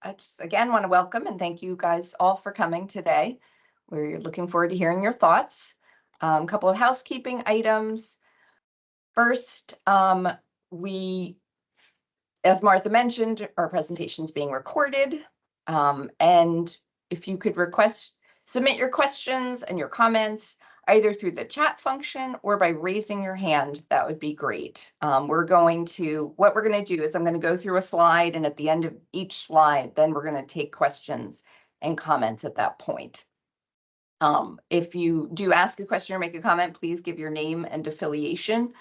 I just again want to welcome and thank you guys all for coming today. We're looking forward to hearing your thoughts. A couple of housekeeping items. First, we, as Martha mentioned, our presentation is being recorded. And if you could submit your questions and your comments either through the chat function or by raising your hand, that would be great. What we're going to do is I'm going to go through a slide, and at the end of each slide, then we're going to take questions and comments at that point. If you do ask a question or make a comment, please give your name and affiliation.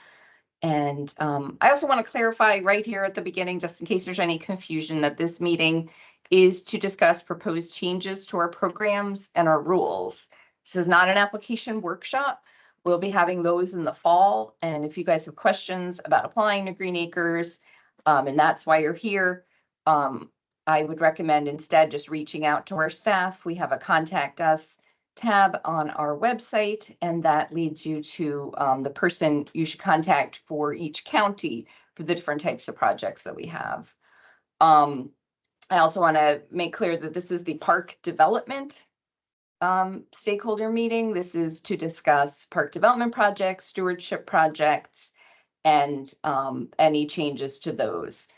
And I also want to clarify right here at the beginning, just in case there's any confusion, that this meeting is to discuss proposed changes to our programs and our rules. This is not an application workshop. We'll be having those in the fall. And if you guys have questions about applying to Green Acres, and that's why you're here, I would recommend instead just reaching out to our staff. We have a Contact Us tab on our website, and that leads you to the person you should contact for each county for the different types of projects that we have. I also want to make clear that this is the park development stakeholder meeting. This is to discuss park development projects, stewardship projects, and any changes to those.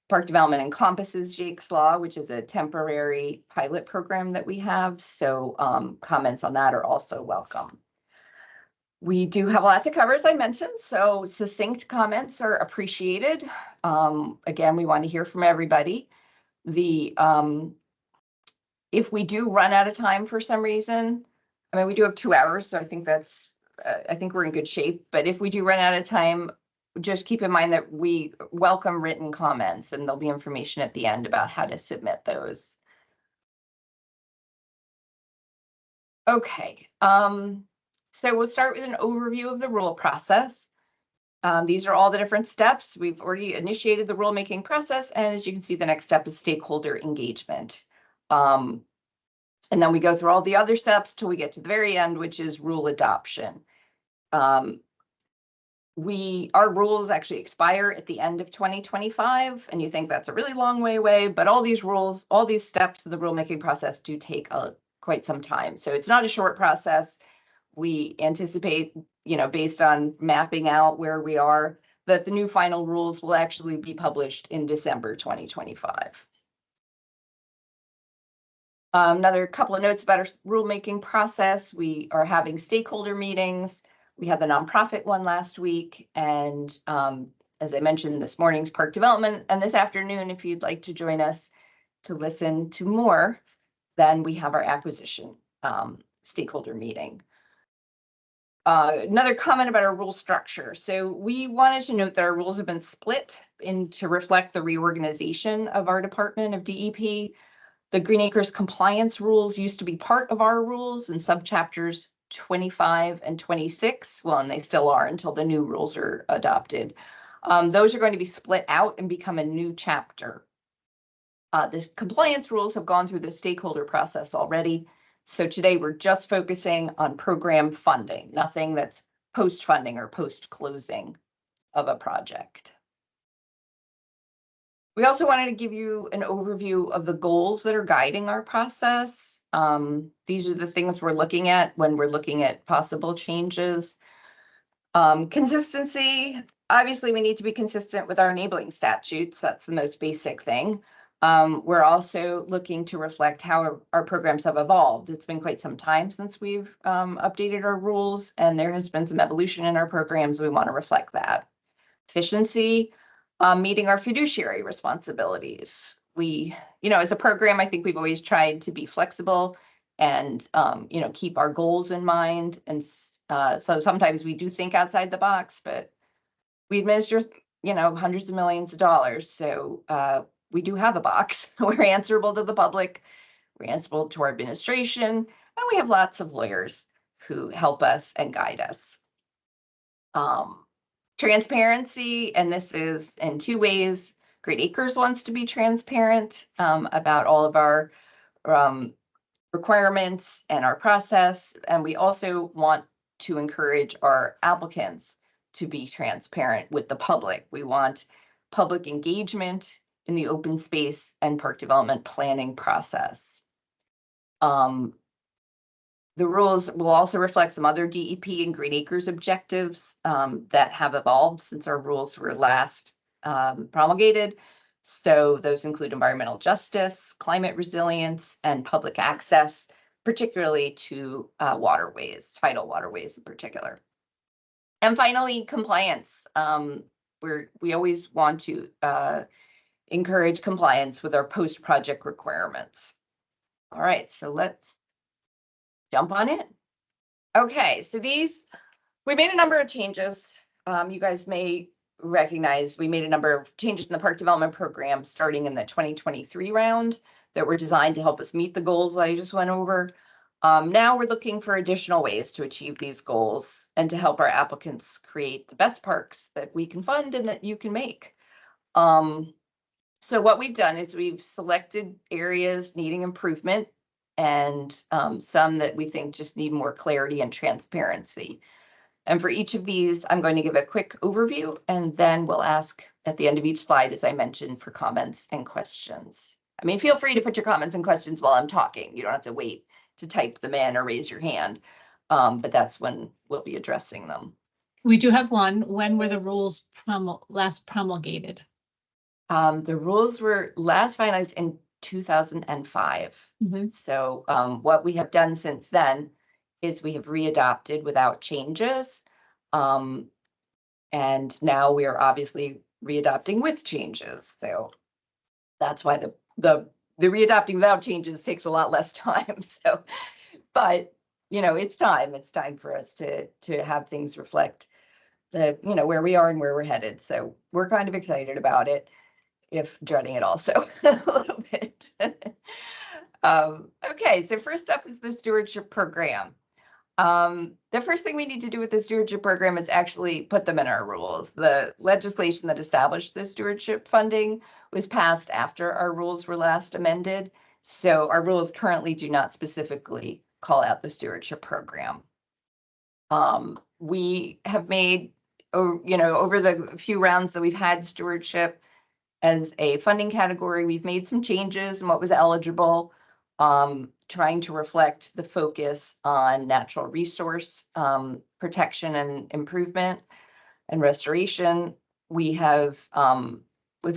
Park development encompasses Jake's Law, which is a temporary pilot program that we have. So comments on that are also welcome. We do have a lot to cover, as I mentioned, so succinct comments are appreciated. Again, we want to hear from everybody. If we do run out of time for some reason, I mean, we do have 2 hours, so I think we're in good shape. But if we do run out of time, just keep in mind that we welcome written comments, and there'll be information at the end about how to submit those. Okay, so we'll start with an overview of the rule process. These are all the different steps. We've already initiated the rulemaking process, and as you can see, the next step is stakeholder engagement. And then we go through all the other steps till we get to the very end, which is rule adoption. Our rules actually expire at the end of 2025, and you think that's a really long way away, but all these steps of the rulemaking process do take quite some time. So it's not a short process. We anticipate, based on mapping out where we are, that the new final rules will actually be published in December 2025. Another couple of notes about our rulemaking process. We are having stakeholder meetings. We had the nonprofit one last week, and as I mentioned, this morning's park development, and this afternoon, if you'd like to join us to listen to more, then we have our acquisition stakeholder meeting. Another comment about our rule structure. So we wanted to note that our rules have been split to reflect the reorganization of our Department of DEP. The Green Acres compliance rules used to be part of our rules in subchapters 25 and 26. Well, and they still are until the new rules are adopted. Those are going to be split out and become a new chapter. The compliance rules have gone through the stakeholder process already. So today we're just focusing on program funding, nothing that's post-funding or post-closing of a project. We also wanted to give you an overview of the goals that are guiding our process. These are the things we're looking at when we're looking at possible changes. Consistency, obviously we need to be consistent with our enabling statutes. That's the most basic thing. We're also looking to reflect how our programs have evolved. It's been quite some time since we've updated our rules, and there has been some evolution in our programs. We want to reflect that. Efficiency, meeting our fiduciary responsibilities. As a program, I think we've always tried to be flexible and, keep our goals in mind. And so sometimes we do think outside the box, but we administer, hundreds of millions of dollars. So we do have a box. We're answerable to the public, we're answerable to our administration, and we have lots of lawyers who help us and guide us. Transparency, and this is in 2 ways. Green Acres wants to be transparent about all of our requirements and our process, and we also want to encourage our applicants to be transparent with the public. We want public engagement in the open space and park development planning process. The rules will also reflect some other DEP and Green Acres objectives that have evolved since our rules were last promulgated. So those include environmental justice, climate resilience, and public access, particularly to waterways, tidal waterways in particular. And finally, compliance. We always want to encourage compliance with our post-project requirements. All right, so let's jump on in. Okay, so we made a number of changes. You guys may recognize we made a number of changes in the park development program starting in the 2023 round that were designed to help us meet the goals that I just went over. Now we're looking for additional ways to achieve these goals and to help our applicants create the best parks that we can fund and that you can make. So what we've done is we've selected areas needing improvement and some that we think just need more clarity and transparency. And for each of these, I'm going to give a quick overview, and then we'll ask at the end of each slide, as I mentioned, for comments and questions. I mean, feel free to put your comments and questions while I'm talking. You don't have to wait to type them in or raise your hand, but that's when we'll be addressing them. We do have one. When were the rules last promulgated? The rules were last finalized in 2005. Mm-hmm. So what we have done since then is we have readopted without changes. And now we are obviously readopting with changes. So that's why the readopting without changes takes a lot less time. So, but you know, it's time for us to have things reflect the, you know, where we are and where we're headed. So we're kind of excited about it, if dreading it also a little bit. Okay, so first up is the stewardship program. The first thing we need to do with the stewardship program is actually put them in our rules. The legislation that established the stewardship funding was passed after our rules were last amended. So our rules currently do not specifically call out the stewardship program. We have made, you know, over the few rounds that we've had stewardship as a funding category, we've made some changes in what was eligible, trying to reflect the focus on natural resource protection and improvement and restoration. We've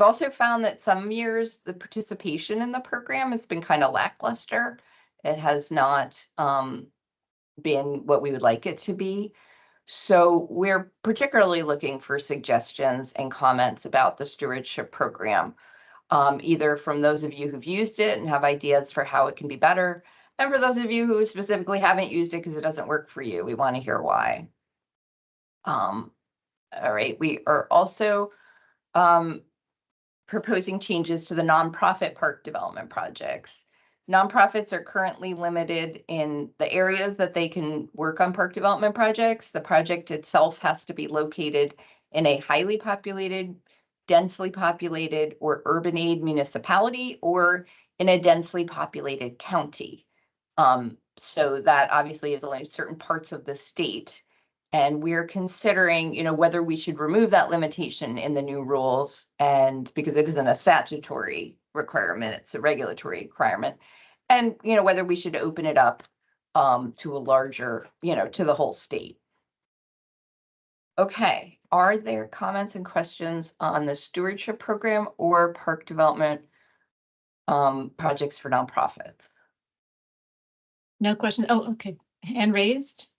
also found that some years the participation in the program has been kind of lackluster. It has not been what we would like it to be. So we're particularly looking for suggestions and comments about the stewardship program, either from those of you who've used it and have ideas for how it can be better, and for those of you who specifically haven't used it because it doesn't work for you. We want to hear why. All right, we are also proposing changes to the nonprofit park development projects. Nonprofits are currently limited in the areas that they can work on park development projects. The project itself has to be located in a highly populated, densely populated, or urban-aid municipality, or in a densely populated county. So that obviously is only certain parts of the state. And we're considering, you know, whether we should remove that limitation in the new rules, and because it isn't a statutory requirement, it's a regulatory requirement. And, you know, whether we should open it up to a larger, you know, to the whole state. Okay, are there comments and questions on the stewardship program or park development projects for nonprofits? No question. Oh, okay. Hand raised.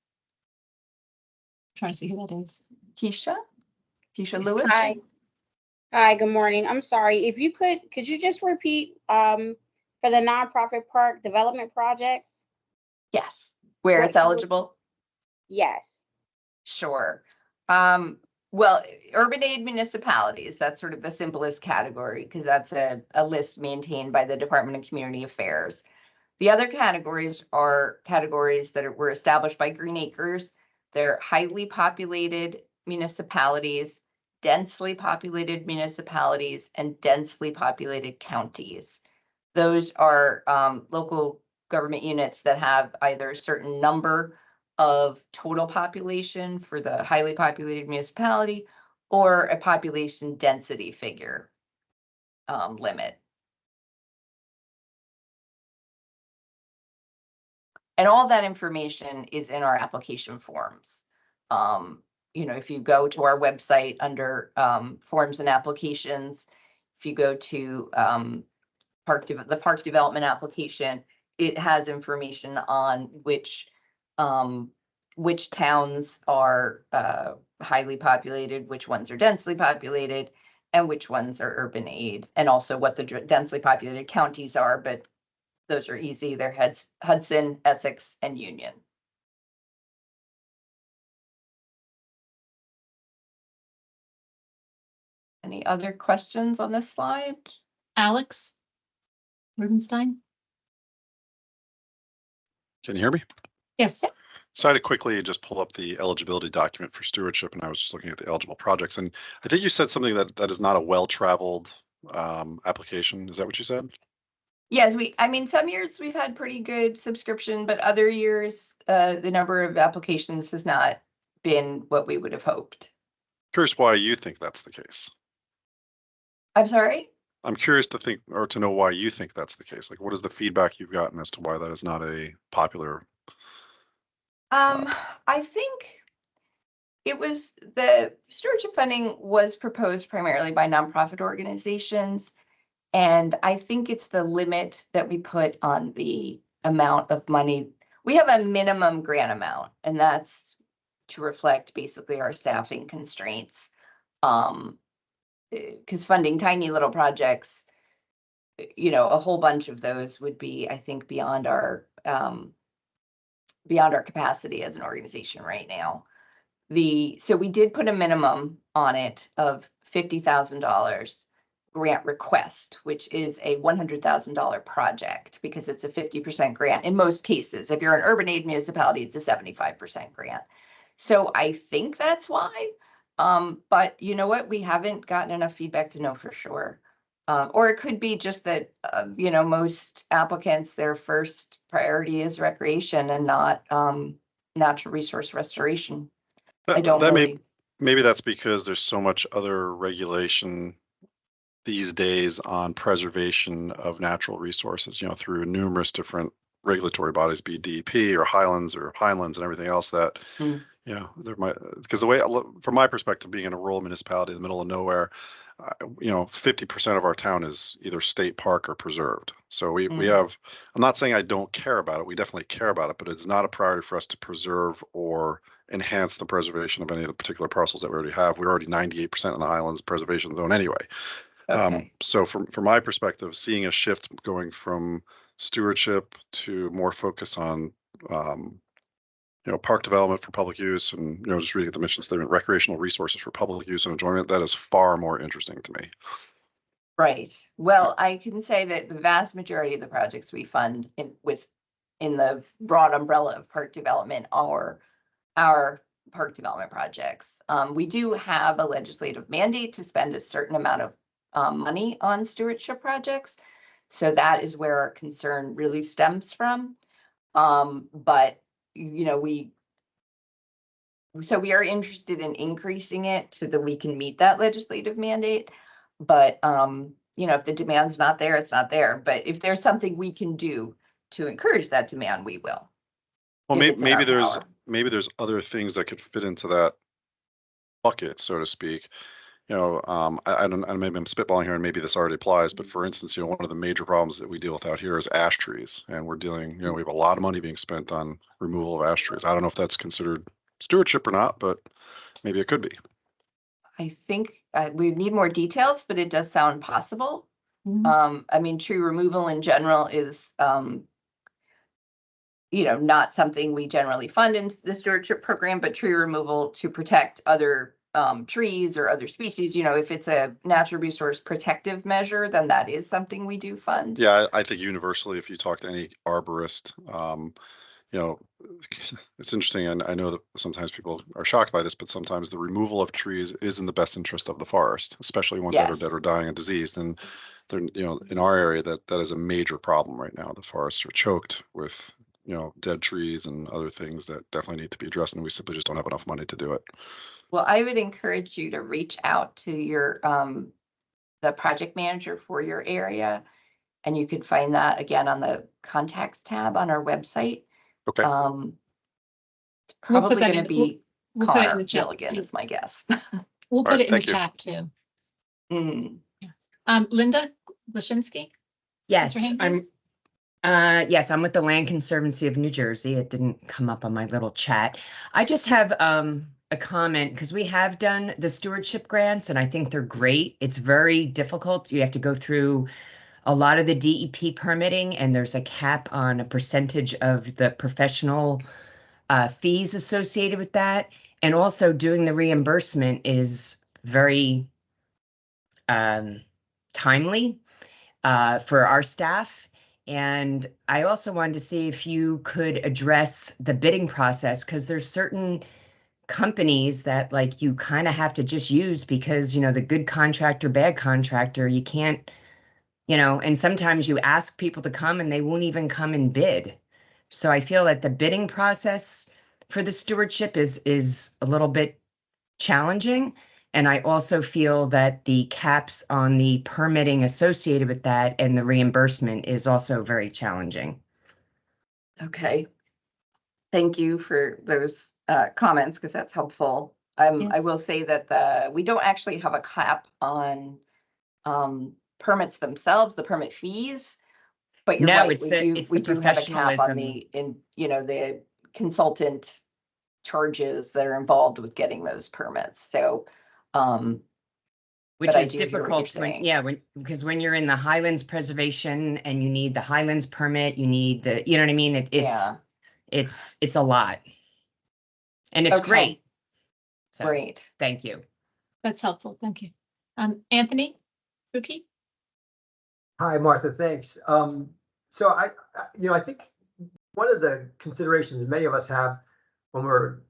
Trying to see who that is. Keisha Lewis. Hi, good morning. I'm sorry. If you could you just repeat for the nonprofit park development projects? Yes, where it's eligible? Yes. Sure. Well, urban-aid municipalities, that's sort of the simplest category because that's a list maintained by the Department of Community Affairs. The other categories are categories that were established by Green Acres. They're highly populated municipalities, densely populated municipalities, and densely populated counties. Those are local government units that have either a certain number of total population for the highly populated municipality or a population density figure. limit. And all that information is in our application forms. If you go to our website under forms and applications, if you go to the park development application, it has information on which towns are highly populated, which ones are densely populated, and which ones are urban aid, and also what the densely populated counties are, but those are easy. They're Hudson, Essex, and Union. Any other questions on this slide? Alex Rubenstein? Can you hear me? Yes. So I had to quickly just pull up the eligibility document for stewardship, and I was just looking at the eligible projects. And I think you said something that is not a well-traveled application. Is that what you said? Yes, some years we've had pretty good subscription, but other years the number of applications has not been what we would have hoped. Curious why you think that's the case. I'm sorry? I'm curious to think or to know why you think that's the case. Like, what is the feedback you've gotten as to why that is not a popular? I think it was the stewardship funding was proposed primarily by nonprofit organizations. And I think it's the limit that we put on the amount of money. We have a minimum grant amount, and that's to reflect basically our staffing constraints. Because funding tiny little projects, a whole bunch of those would be, I think, beyond our capacity as an organization right now. So we did put a minimum on it of $50,000 grant request, which is a $100,000 project because it's a 50% grant. In most cases, if you're an urban aid municipality, it's a 75% grant. So I think that's why. But you know what? We haven't gotten enough feedback to know for sure. Or it could be just that, most applicants, their first priority is recreation and not natural resource restoration. I don't really. Maybe that's because there's so much other regulation these days on preservation of natural resources, through numerous different regulatory bodies, be DEP or Highlands and everything else that, there might, because the way, from my perspective, being in a rural municipality in the middle of nowhere, 50% of our town is either state park or preserved. So we have, I'm not saying I don't care about it. We definitely care about it, but it's not a priority for us to preserve or enhance the preservation of any of the particular parcels that we already have. We're already 98% in the Highlands preservation zone anyway. Okay. So from my perspective, seeing a shift going from stewardship to more focus on, park development for public use and, just reading the mission statement, recreational resources for public use and enjoyment, that is far more interesting to me. Right. Well, I can say that the vast majority of the projects we fund in the broad umbrella of park development are our park development projects. We do have a legislative mandate to spend a certain amount of money on stewardship projects. So that is where our concern really stems from. But, we are interested in increasing it so that we can meet that legislative mandate. But, if the demand's not there, it's not there. But if there's something we can do to encourage that demand, we will. Well, maybe there's other things that could fit into that bucket, so to speak. I don't, maybe I'm spitballing here, and maybe this already applies. But for instance, one of the major problems that we deal with out here is ash trees, and we're dealing. We have a lot of money being spent on removal of ash trees. I don't know if that's considered stewardship or not, but maybe it could be. I think we need more details, but it does sound possible. Tree removal in general is, not something we generally fund in the stewardship program, but tree removal to protect other trees or other species, if it's a natural resource protective measure, then that is something we do fund. Yeah, I think universally, if you talk to any arborist, it's interesting. And I know that sometimes people are shocked by this, but sometimes the removal of trees is in the best interest of the forest, especially ones that are dead or dying and diseased. And they're, in our area, that is a major problem right now. The forests are choked with, dead trees and other things that definitely need to be addressed, and we simply just don't have enough money to do it. Well, I would encourage you to reach out to your the project manager for your area. And you could find that again on the contacts tab on our website. Okay. It's We'll put probably that going in- to be We'll put it in Connor the chat. Milligan is my guess. We'll put right, it in the thank you. chat too. Mm. Linda Glashinsky? Yes, Mr. I'm, Haynes? yes, I'm with the Land Conservancy of New Jersey. It didn't come up on my little chat. I just have a comment because we have done the stewardship grants and I think they're great. It's very difficult. You have to go through a lot of the DEP permitting and there's a cap on a percentage of the professional fees associated with that. And also doing the reimbursement is very timely for our staff. And I also wanted to see if you could address the bidding process because there's certain companies that like you kind of have to just use because, you know, the good contractor, bad contractor, you can't, you know, and sometimes you ask people to come and they won't even come and bid. So I feel that the bidding process for the stewardship is a little bit challenging. And I also feel that the caps on the permitting associated with that and the reimbursement is also very challenging. Okay. Thank you for those comments because that's helpful. I Yes. will say that we don't actually have a cap on permits themselves, the permit fees. But you're No, right, it's we the do have a cap on professionalism. the consultant charges that are involved with getting those permits. So Which but I is do hear what you're difficult when, saying. because when you're in the Highlands preservation and you need the Highlands permit, you need the, you know what I mean? Yeah. It's a lot. And it's Okay. great. So, Great. thank you. That's helpful. Thank you. Anthony Buki? Hi, Martha, thanks. So I think one of the considerations many of us have when we're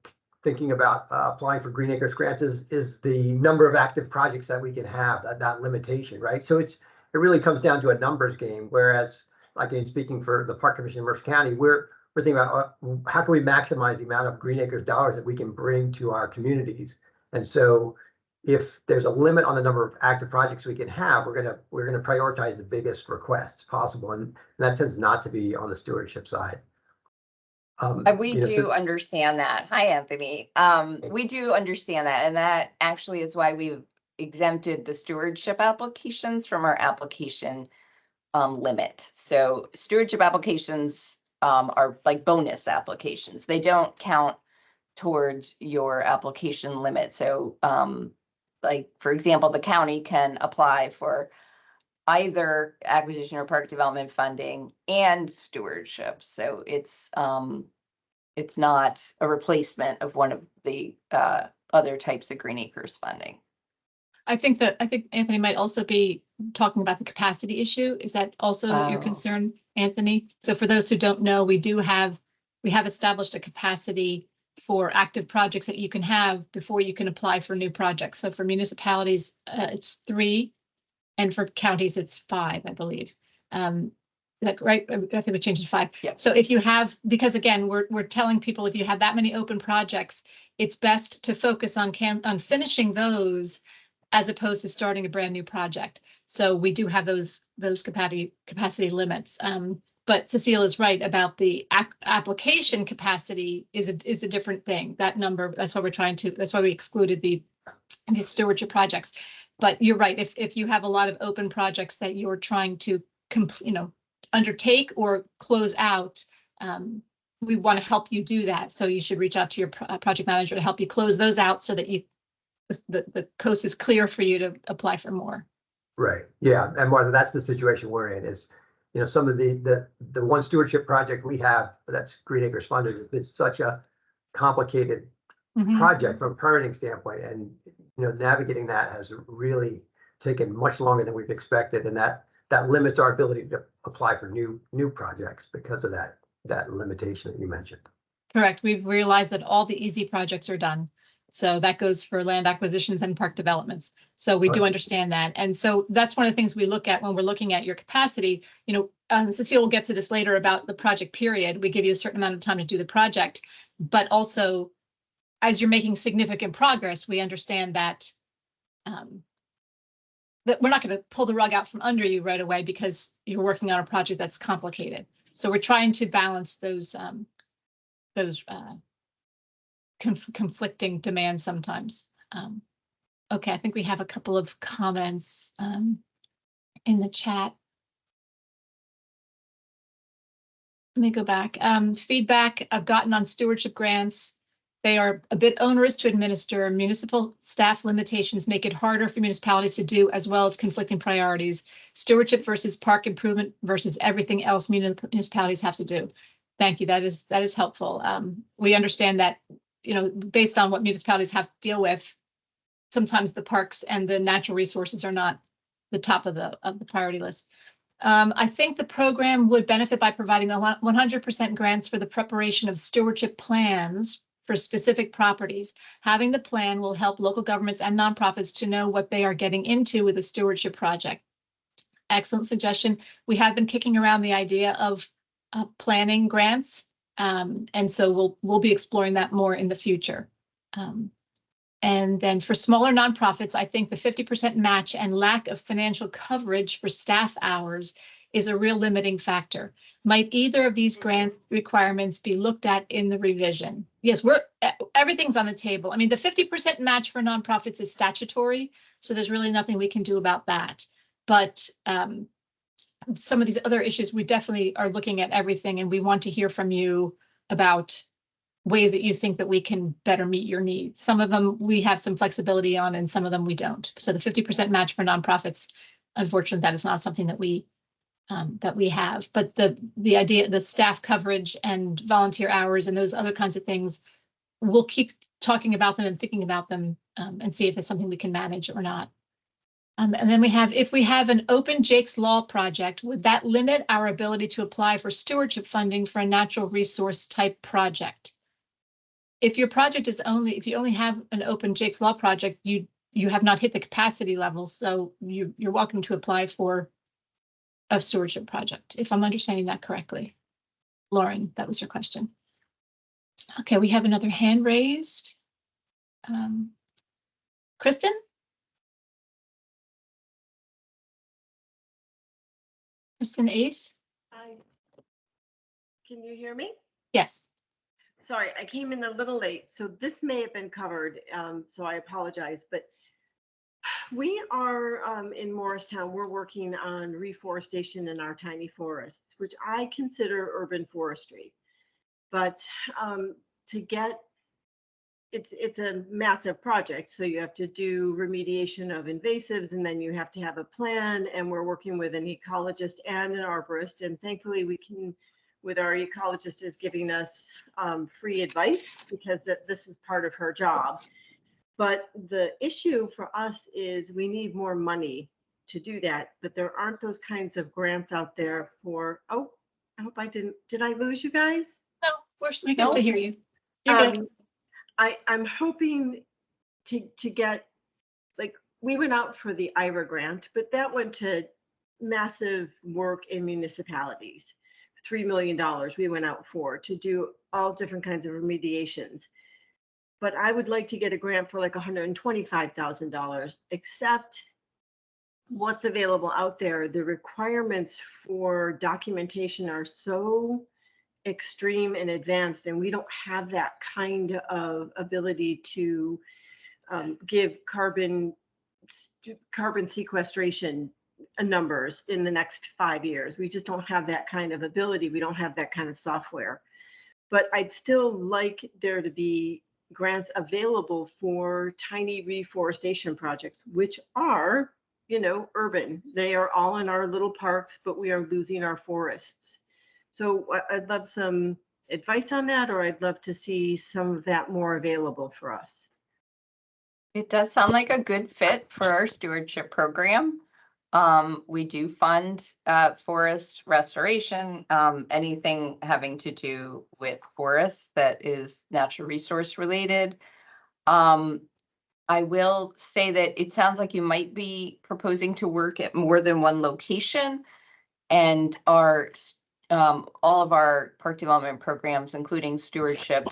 thinking about applying for Green Acres grants is the number of active projects that we can have, that limitation, right? So it really comes down to a numbers game, whereas like in speaking for the Park Commission in Mercer County, we're thinking about how can we maximize the amount of Green Acres dollars that we can bring to our communities. And so if there's a limit on the number of active projects we can have, we're gonna prioritize the biggest requests possible, and that tends not to be on the stewardship side. We do understand that. Hi, Anthony. We do understand that, and that actually is why we've exempted the stewardship applications from our application limit. So stewardship applications are like bonus applications. They don't count towards your application limit. So like, for example, the county can apply for either acquisition or park development funding and stewardship. So it's not a replacement of one of the other types of Green Acres funding. I think Anthony might also be talking about the capacity issue. Is that also your concern, Anthony? So for those who don't know, we have established a capacity for active projects that you can have before you can apply for new projects. So for municipalities, it's 3, and for counties, it's 5, I believe. That right? I think we changed it to 5. Yeah. So if you have, because again, we're telling people if you have that many open projects, it's best to focus on finishing those as opposed to starting a brand new project. So we do have those capacity limits. But Cecile is right about the application capacity is a different thing. That number, that's why we excluded the stewardship projects. But you're right, if you have a lot of open projects that you're trying to undertake or close out, we want to help you do that. So you should reach out to your project manager to help you close those out so that the coast is clear for you to apply for more. Right. Yeah. And Martha, that's the situation we're in is, some of the one stewardship project we have that's Green Acres funded, it's such a complicated project from a permitting standpoint. And, navigating that has really taken much longer than we've expected. And that limits our ability to apply for new projects because of that limitation that you mentioned. Correct. We've realized that all the easy projects are done. So that goes for land acquisitions and park developments. So we do understand that. And so that's one of the things we look at when we're looking at your capacity. Cecile will get to this later about the project period. We give you a certain amount of time to do the project, but also as you're making significant progress, we understand that that we're not going to pull the rug out from under you right away because you're working on a project that's complicated. So we're trying to balance those conflicting demands sometimes. Okay, I think we have a couple of comments in the chat. Let me go back. Feedback I've gotten on stewardship grants. They are a bit onerous to administer. Municipal staff limitations make it harder for municipalities to do, as well as conflicting priorities. Stewardship versus park improvement versus everything else municipalities have to do. Thank you. That is helpful. We understand that, you know, based on what municipalities have to deal with, sometimes the parks and the natural resources are not the top of the priority list. I think the program would benefit by providing 100% grants for the preparation of stewardship plans for specific properties. Having the plan will help local governments and nonprofits to know what they are getting into with a stewardship project. Excellent suggestion. We have been kicking around the idea of planning grants, and so we'll be exploring that more in the future. And then for smaller nonprofits, I think the 50% match and lack of financial coverage for staff hours is a real limiting factor. Might either of these grant requirements be looked at in the revision? Yes, everything's on the table. I mean, the 50% match for nonprofits is statutory, so there's really nothing we can do about that. But some of these other issues, we definitely are looking at everything, and we want to hear from you about ways that you think that we can better meet your needs. Some of them we have some flexibility on, and some of them we don't. So the 50% match for nonprofits, unfortunately, that is not something that we have. But the idea, the staff coverage and volunteer hours and those other kinds of things, we'll keep talking about them and thinking about them and see if it's something we can manage or not. And then if we have an open Jake's Law project, would that limit our ability to apply for stewardship funding for a natural resource type project? If your project is if you only have an open Jake's Law project, you have not hit the capacity level, so you're welcome to apply for a stewardship project, if I'm understanding that correctly. Lauren, that was your question. Okay, we have another hand raised. Kristen? Kristen Ace? Hi. Can you hear me? Yes. Sorry, I came in a little late, so this may have been covered, so I apologize. But we are in Morristown, we're working on reforestation in our tiny forests, which I consider urban forestry. But to get, it's a massive project, so you have to do remediation of invasives, and then you have to have a plan, and we're working with an ecologist and an arborist, and thankfully we can, with our ecologist is giving us free advice because this is part of her job. But the issue for us is we need more money to do that, but there aren't those kinds of grants out there for, oh, I hope I did I lose you guys? No, we can still hear you. You're good. I'm hoping to get, like, we went out for the IRA grant, but that went to massive work in municipalities. $3 million we went out for to do all different kinds of remediations. But I would like to get a grant for like $125,000, except what's available out there. The requirements for documentation are so extreme and advanced, and we don't have that kind of ability to give carbon sequestration numbers in the next 5 years. We just don't have that kind of ability. We don't have that kind of software. But I'd still like there to be grants available for tiny reforestation projects, which are, you know, urban. They are all in our little parks, but we are losing our forests. So I'd love some advice on that, or I'd love to see some of that more available for us. It does sound like a good fit for our stewardship program. We do fund forest restoration, anything having to do with forests that is natural resource related. I will say that it sounds like you might be proposing to work at more than one location, and all of our park development programs, including stewardship,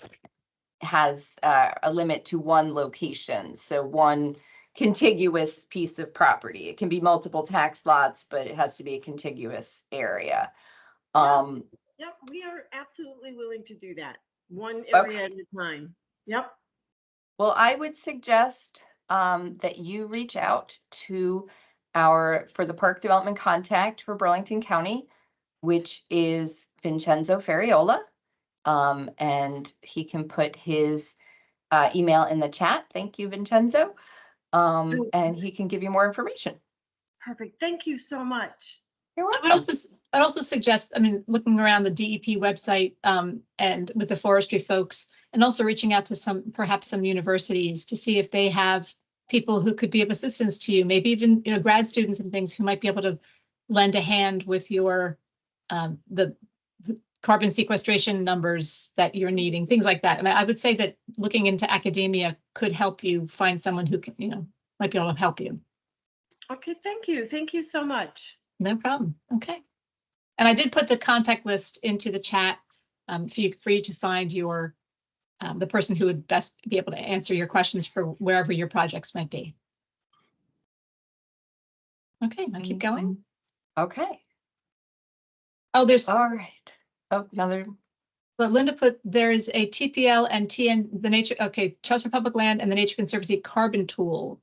has a limit to one location. So one contiguous piece of property. It can be multiple tax lots, but it has to be a contiguous area. Yep, we are absolutely willing to do that. One area at a time. Yep. Well, I would suggest that you reach out to for the park development contact for Burlington County, which is Vincenzo Ferriola. And he can put his email in the chat. Thank you, Vincenzo. And he can give you more information. Perfect. Thank you so much. You're welcome. I'd also suggest, I mean, looking around the DEP website and with the forestry folks, and also reaching out to perhaps some universities to see if they have people who could be of assistance to you, maybe even, you know, grad students and things who might be able to lend a hand with your the carbon sequestration numbers that you're needing, things like that. I mean, I would say that looking into academia could help you find someone who can, you know, might be able to help you. Okay, thank you. Thank you so much. No problem. Okay. And I did put the contact list into the chat for you to find your the person who would best be able to answer your questions for wherever your projects might be. Okay, I'll keep going. Okay. Oh, there's, All right. Oh, another. well, Linda put, there's a TPL and TN, the nature, okay, Trust for Public Land and the Nature Conservancy carbon tool.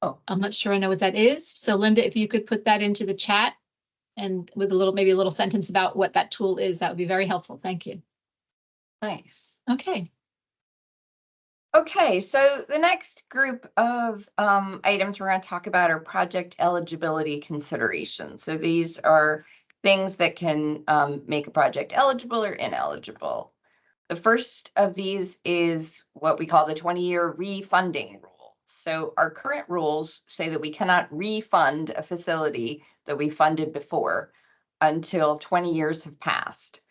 Oh, I'm not sure I know what that is. So Linda, if you could put that into the chat and with a little, maybe a little sentence about what that tool is, that would be very helpful. Thank you. nice. Okay. Okay, so the next group of items we're going to talk about are project eligibility considerations. So these are things that can make a project eligible or ineligible. The first of these is what we call the 20-year refunding rule. So our current rules say that we cannot refund a facility that we funded before until 20 years have passed.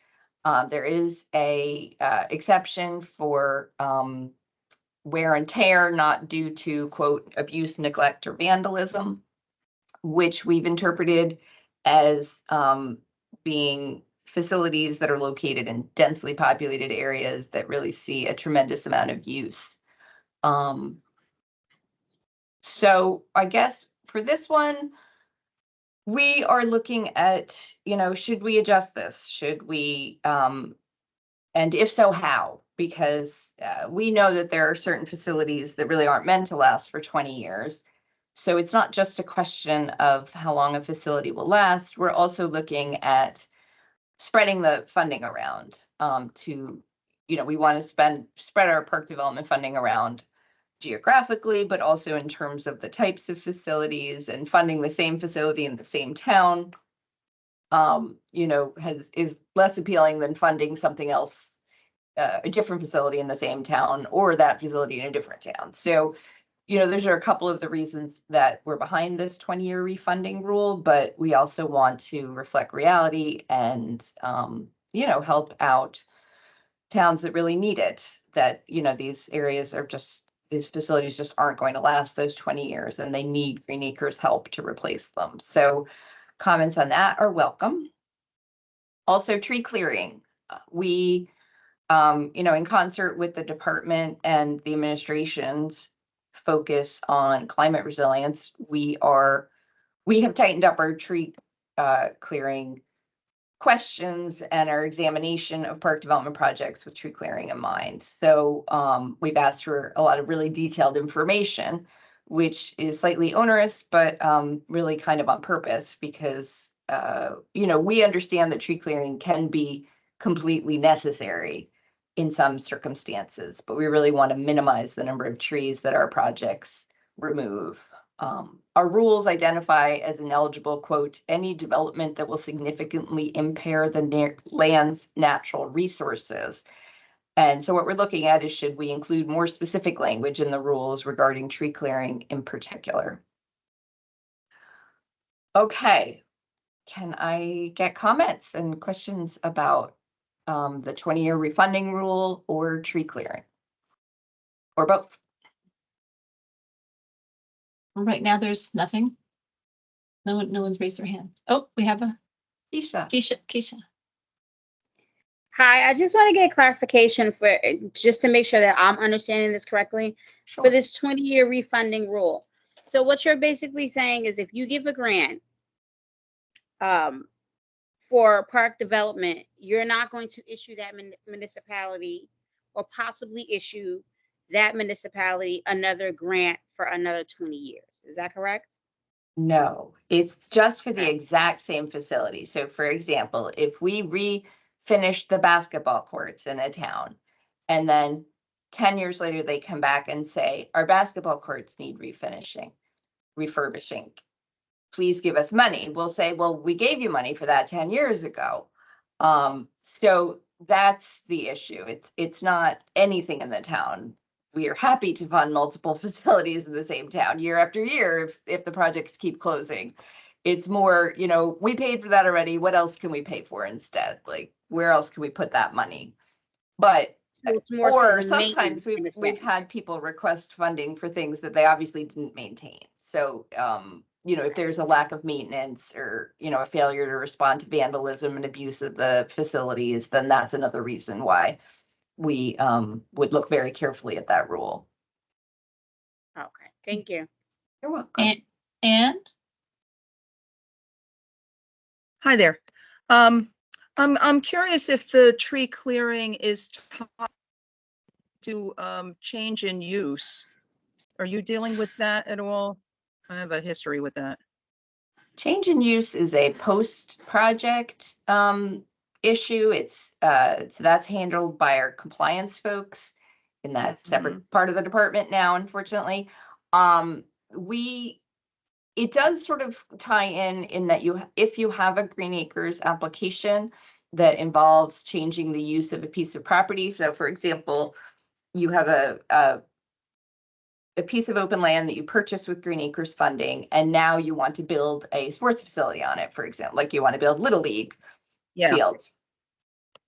There is a exception for wear and tear not due to, quote, abuse, neglect, or vandalism, which we've interpreted as being facilities that are located in densely populated areas that really see a tremendous amount of use. So I guess for this one, we are looking at, you know, should we adjust this? Should we, and if so, how? Because we know that there are certain facilities that really aren't meant to last for 20 years. So it's not just a question of how long a facility will last. We're also looking at spreading the funding around to, you know, we want to spread our park development funding around geographically, but also in terms of the types of facilities, and funding the same facility in the same town, you know, is less appealing than funding something else, a different facility in the same town, or that facility in a different town. So, you know, those are a couple of the reasons that we're behind this 20-year refunding rule, but we also want to reflect reality and, you know, help out towns that really need it, that, you know, these facilities just aren't going to last those 20 years and they need Green Acres help to replace them. So comments on that are welcome. Also, tree clearing. We, you know, in concert with the department and the administration's focus on climate resilience, we have tightened up our tree clearing questions and our examination of park development projects with tree clearing in mind. So we've asked for a lot of really detailed information, which is slightly onerous, but really kind of on purpose, because you know, we understand that tree clearing can be completely necessary in some circumstances, but we really want to minimize the number of trees that our projects remove. Our rules identify as ineligible, quote, any development that will significantly impair the land's natural resources. And so what we're looking at is, should we include more specific language in the rules regarding tree clearing in particular? Okay, can I get comments and questions about the 20-year refunding rule or tree clearing? Or both? Right now, there's nothing. No one's raised their hand. Oh, we have a Keisha. Hi, I just want to get clarification just to make sure that I'm understanding this correctly. Sure. for this 20-year refunding rule. So what you're basically saying is if you give a grant for park development, you're not going to issue that municipality or possibly issue that municipality another grant for another 20 years. Is that correct? No, it's just for the Okay. exact same facility. So for example, if we refinish the basketball courts in a town, and then 10 years later, they come back and say, our basketball courts need refurbishing. Please give us money. We'll say, well, we gave you money for that 10 years ago. So that's the issue. It's not anything in the town. We are happy to fund multiple facilities in the same town year after year if the projects keep closing. It's more, you know, we paid for that already. What else can we pay for instead? Like, where else can we put that money? But So it's more so or the sometimes maintenance in a we've sense. had people request funding for things that they obviously didn't maintain. So, you know, if there's a lack of maintenance or, you know, a failure to respond to vandalism and abuse of the facilities, then that's another reason why we would look very carefully at that rule. Okay, thank you. You're welcome. And Hi there. I'm curious if the tree clearing is tied to change in use. Are you dealing with that at all? I have a history with that. Change in use is a post-project issue. It's so that's handled by our compliance folks in that separate part of the department now, unfortunately. It does sort of tie in that if you have a Green Acres application that involves changing the use of a piece of property. So for example, you have a piece of open land that you purchased with Green Acres funding, and now you want to build a sports facility on it, for example, like you want to build Little League fields.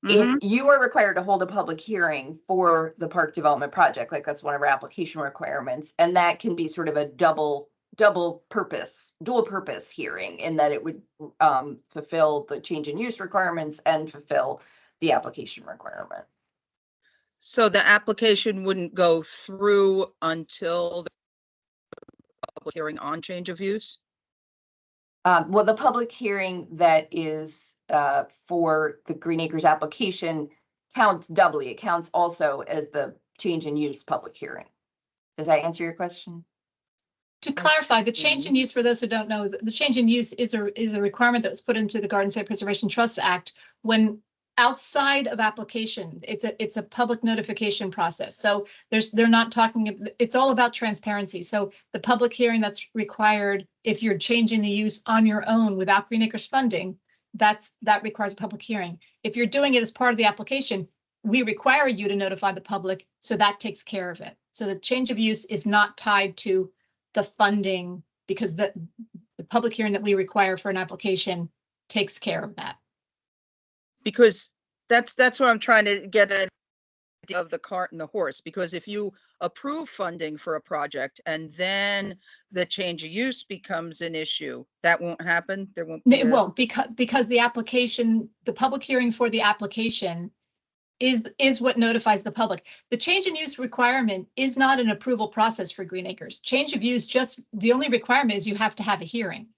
If you are required to hold a public hearing for the park development project, like that's one of our application requirements, and that can be sort of a dual purpose hearing in that it would fulfill the change in use requirements and fulfill the application requirement. So the application wouldn't go through until the public hearing on change of use? Well, the public hearing that is for the Green Acres application counts doubly. It counts also as the change in use public hearing. Does that answer your question? to clarify, the change in use, for those who don't know, the change in use is a requirement that was put into the Garden Site Preservation Trust Act when outside of application. It's a public notification process. So they're not talking, it's all about transparency. So the public hearing that's required if you're changing the use on your own without Green Acres funding, that requires a public hearing. If you're doing it as part of the application, we require you to notify the public, so that takes care of it. So the change of use is not tied to the funding, because the public hearing that we require for an application takes care of that. Because that's what I'm trying to get at of the cart and the horse, because if you approve funding for a project and then the change of use becomes an issue, that won't happen. There won't be It won't, because the application, the public hearing for the application is what notifies the public. The change in use requirement is not an approval process for Green Acres. Change of use, just the only requirement is you have to have a hearing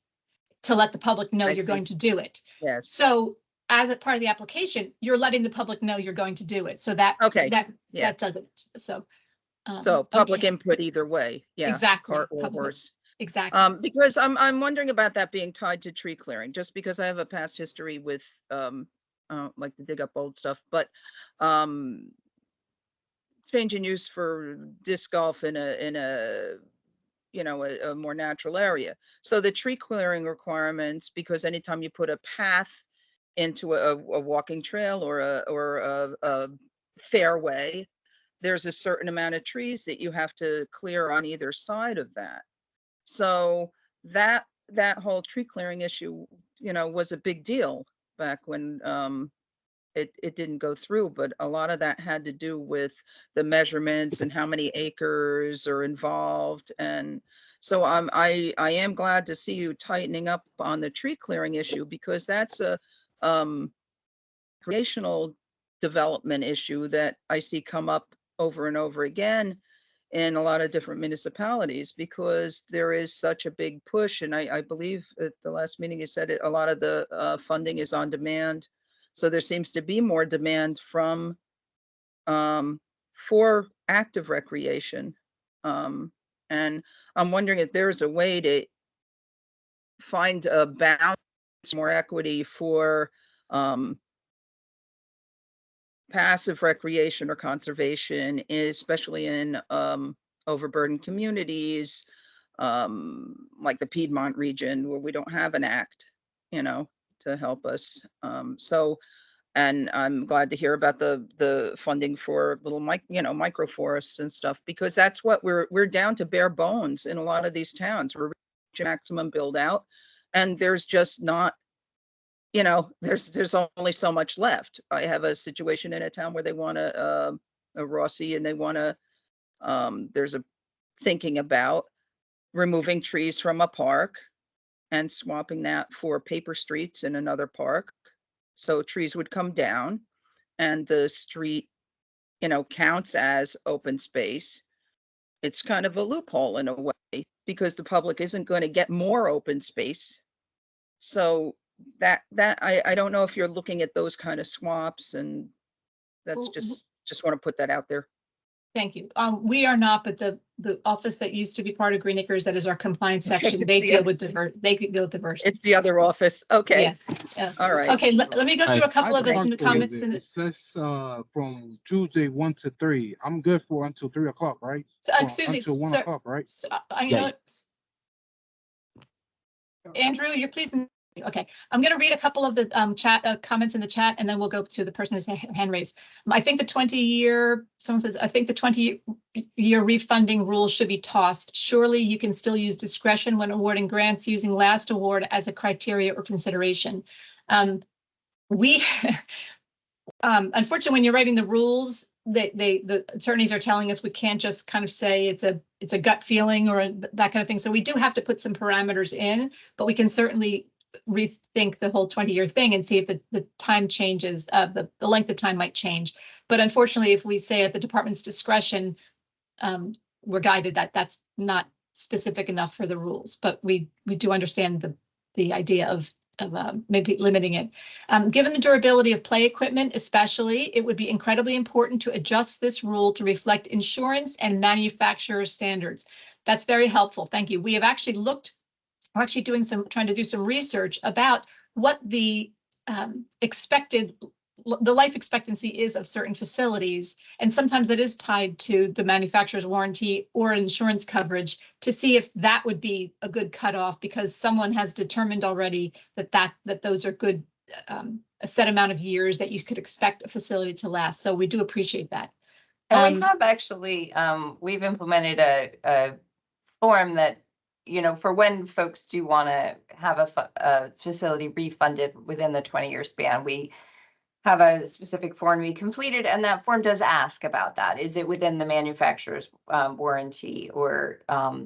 to let the public know you're going to do it. Yes. So as a part of the application, you're letting the public know you're going to do it. So that that does it. So public okay. input either way. Yeah. Exactly. Cart or horse. Exactly. Because I'm wondering about that being tied to tree clearing, just because I have a past history with like to dig up old stuff, but change in use for disc golf in a you know, a more natural area. So the tree clearing requirements, because anytime you put a path into a walking trail or a fairway, there's a certain amount of trees that you have to clear on either side of that. So that whole tree clearing issue, you know, was a big deal back when it didn't go through, but a lot of that had to do with the measurements and how many acres are involved. And so I am glad to see you tightening up on the tree clearing issue, because that's a recreational development issue that I see come up over and over again in a lot of different municipalities because there is such a big push. And I believe at the last meeting you said a lot of the funding is on demand. So there seems to be more demand from for active recreation. And I'm wondering if there's a way to find a balance, more equity for passive recreation or conservation, especially in overburdened communities, like the Piedmont region where we don't have an act, you know, to help us. And I'm glad to hear about the funding for little microforests and stuff, because that's what we're down to bare bones in a lot of these towns. We're reaching maximum build out, and there's just not, you know, there's only so much left. I have a situation in a town where they want a Rossi, and they want to there's a thinking about removing trees from a park and swapping that for paper streets in another park. So trees would come down and the street, you know, counts as open space. It's kind of a loophole in a way because the public isn't going to get more open space. So that I don't know if you're looking at those kind of swaps, and that's Well, just want to put that out there. Thank you. We are not, but the office that used to be part of Green Acres, that is our compliance Okay, section, it's they the deal other- with diversion. It's the other office. Okay. Yes. Yeah. All right. Okay, let me go through a couple of the comments. It says from Tuesday 1 to 3. I'm good for until 3 o'clock, right? So, Or excuse me, until 1 sir. o'clock, right? So, you know what? Andrew, you're please. Okay, I'm going to read a couple of the chat comments in the chat, and then we'll go to the person who's hand raised. I think the 20-year, someone says, I think the 20-year refunding rule should be tossed. Surely you can still use discretion when awarding grants using last award as a criteria or consideration. Unfortunately, when you're writing the rules, the attorneys are telling us we can't just kind of say it's a gut feeling or that kind of thing. So we do have to put some parameters in, but we can certainly rethink the whole 20-year thing and see if the time changes, the length of time might change. But unfortunately, if we say at the department's discretion, we're guided that that's not specific enough for the rules. But we do understand the idea of maybe limiting it. Given the durability of play equipment, especially, it would be incredibly important to adjust this rule to reflect insurance and manufacturer standards. That's very helpful. Thank you. We have actually we're actually trying to do some research about what the life expectancy is of certain facilities. And sometimes that is tied to the manufacturer's warranty or insurance coverage, to see if that would be a good cutoff, because someone has determined already that those are good, a set amount of years that you could expect a facility to last. So we do appreciate that. And we have actually, we've implemented a form that, you know, for when folks do want to have a facility refunded within the 20-year span, we have a specific form we completed, and that form does ask about that. Is it within the manufacturer's warranty, or,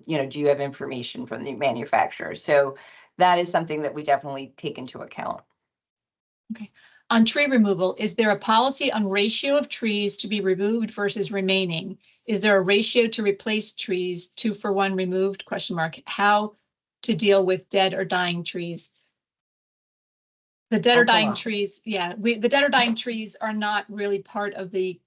you know, do you have information from the manufacturer? So that is something that we definitely take into account. Okay. On tree removal, is there a policy on ratio of trees to be removed versus remaining? Is there a ratio to replace trees, 2 for 1 removed, ? How to deal with dead or dying trees? The dead or dying trees, yeah, the dead or dying trees are not really part of the,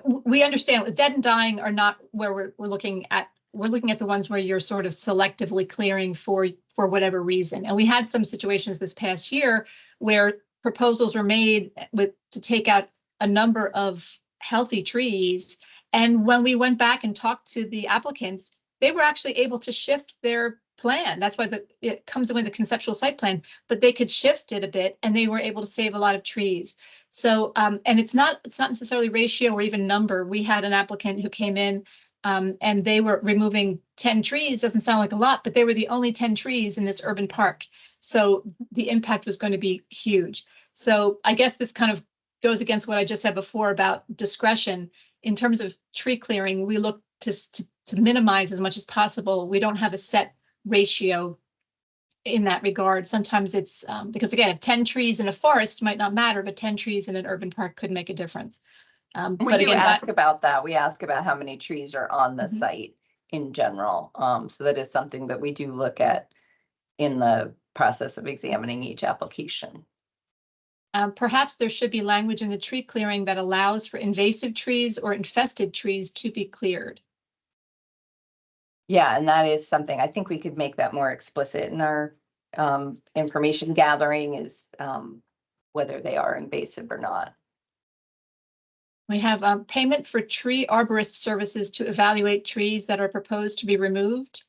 we understand dead and dying are not where we're looking at. We're looking at the ones where you're sort of selectively clearing for whatever reason. And we had some situations this past year where proposals were made to take out a number of healthy trees. And when we went back and talked to the applicants, they were actually able to shift their plan. That's why it comes in with the conceptual site plan, but they could shift it a bit, and they were able to save a lot of trees. So, and it's not necessarily ratio or even number. We had an applicant who came in, and they were removing 10 trees. Doesn't sound like a lot, but they were the only 10 trees in this urban park. So the impact was going to be huge. So I guess this kind of goes against what I just said before about discretion. In terms of tree clearing, we look to minimize as much as possible. We don't have a set ratio in that regard. Sometimes it's because, again, if 10 trees in a forest might not matter, but 10 trees in an urban park could make a difference. We But do again, ask about that. We ask about how many trees are on the Mhm. site in general. So that is something that we do look at in the process of examining each application. Perhaps there should be language in the tree clearing that allows for invasive trees or infested trees to be cleared. Yeah, and that is something, I think we could make that more explicit in our information gathering is whether they are invasive or not. We have payment for tree arborist services to evaluate trees that are proposed to be removed.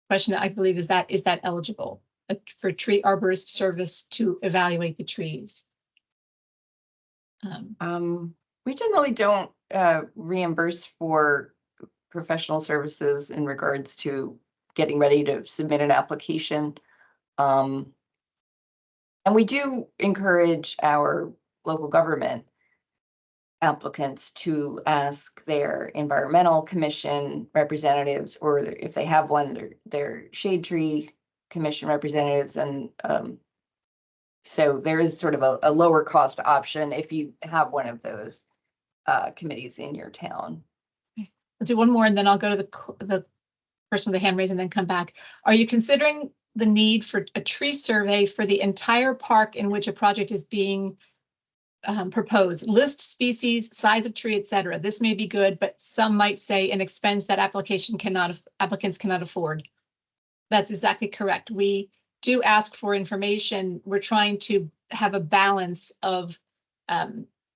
Question, I believe, is that eligible for tree arborist service to evaluate the trees? We generally don't reimburse for professional services in regards to getting ready to submit an application. And we do encourage our local government applicants to ask their environmental commission representatives, or if they have one, their shade tree commission representatives. And so there is sort of a lower cost option if you have one of those committees in your town. I'll do one more and then I'll go to the person with the hand raised and then come back. Are you considering the need for a tree survey for the entire park in which a project is being proposed? List species, size of tree, etc. This may be good, but some might say an expense that applicants cannot afford. That's exactly correct. We do ask for information. We're trying to have a balance of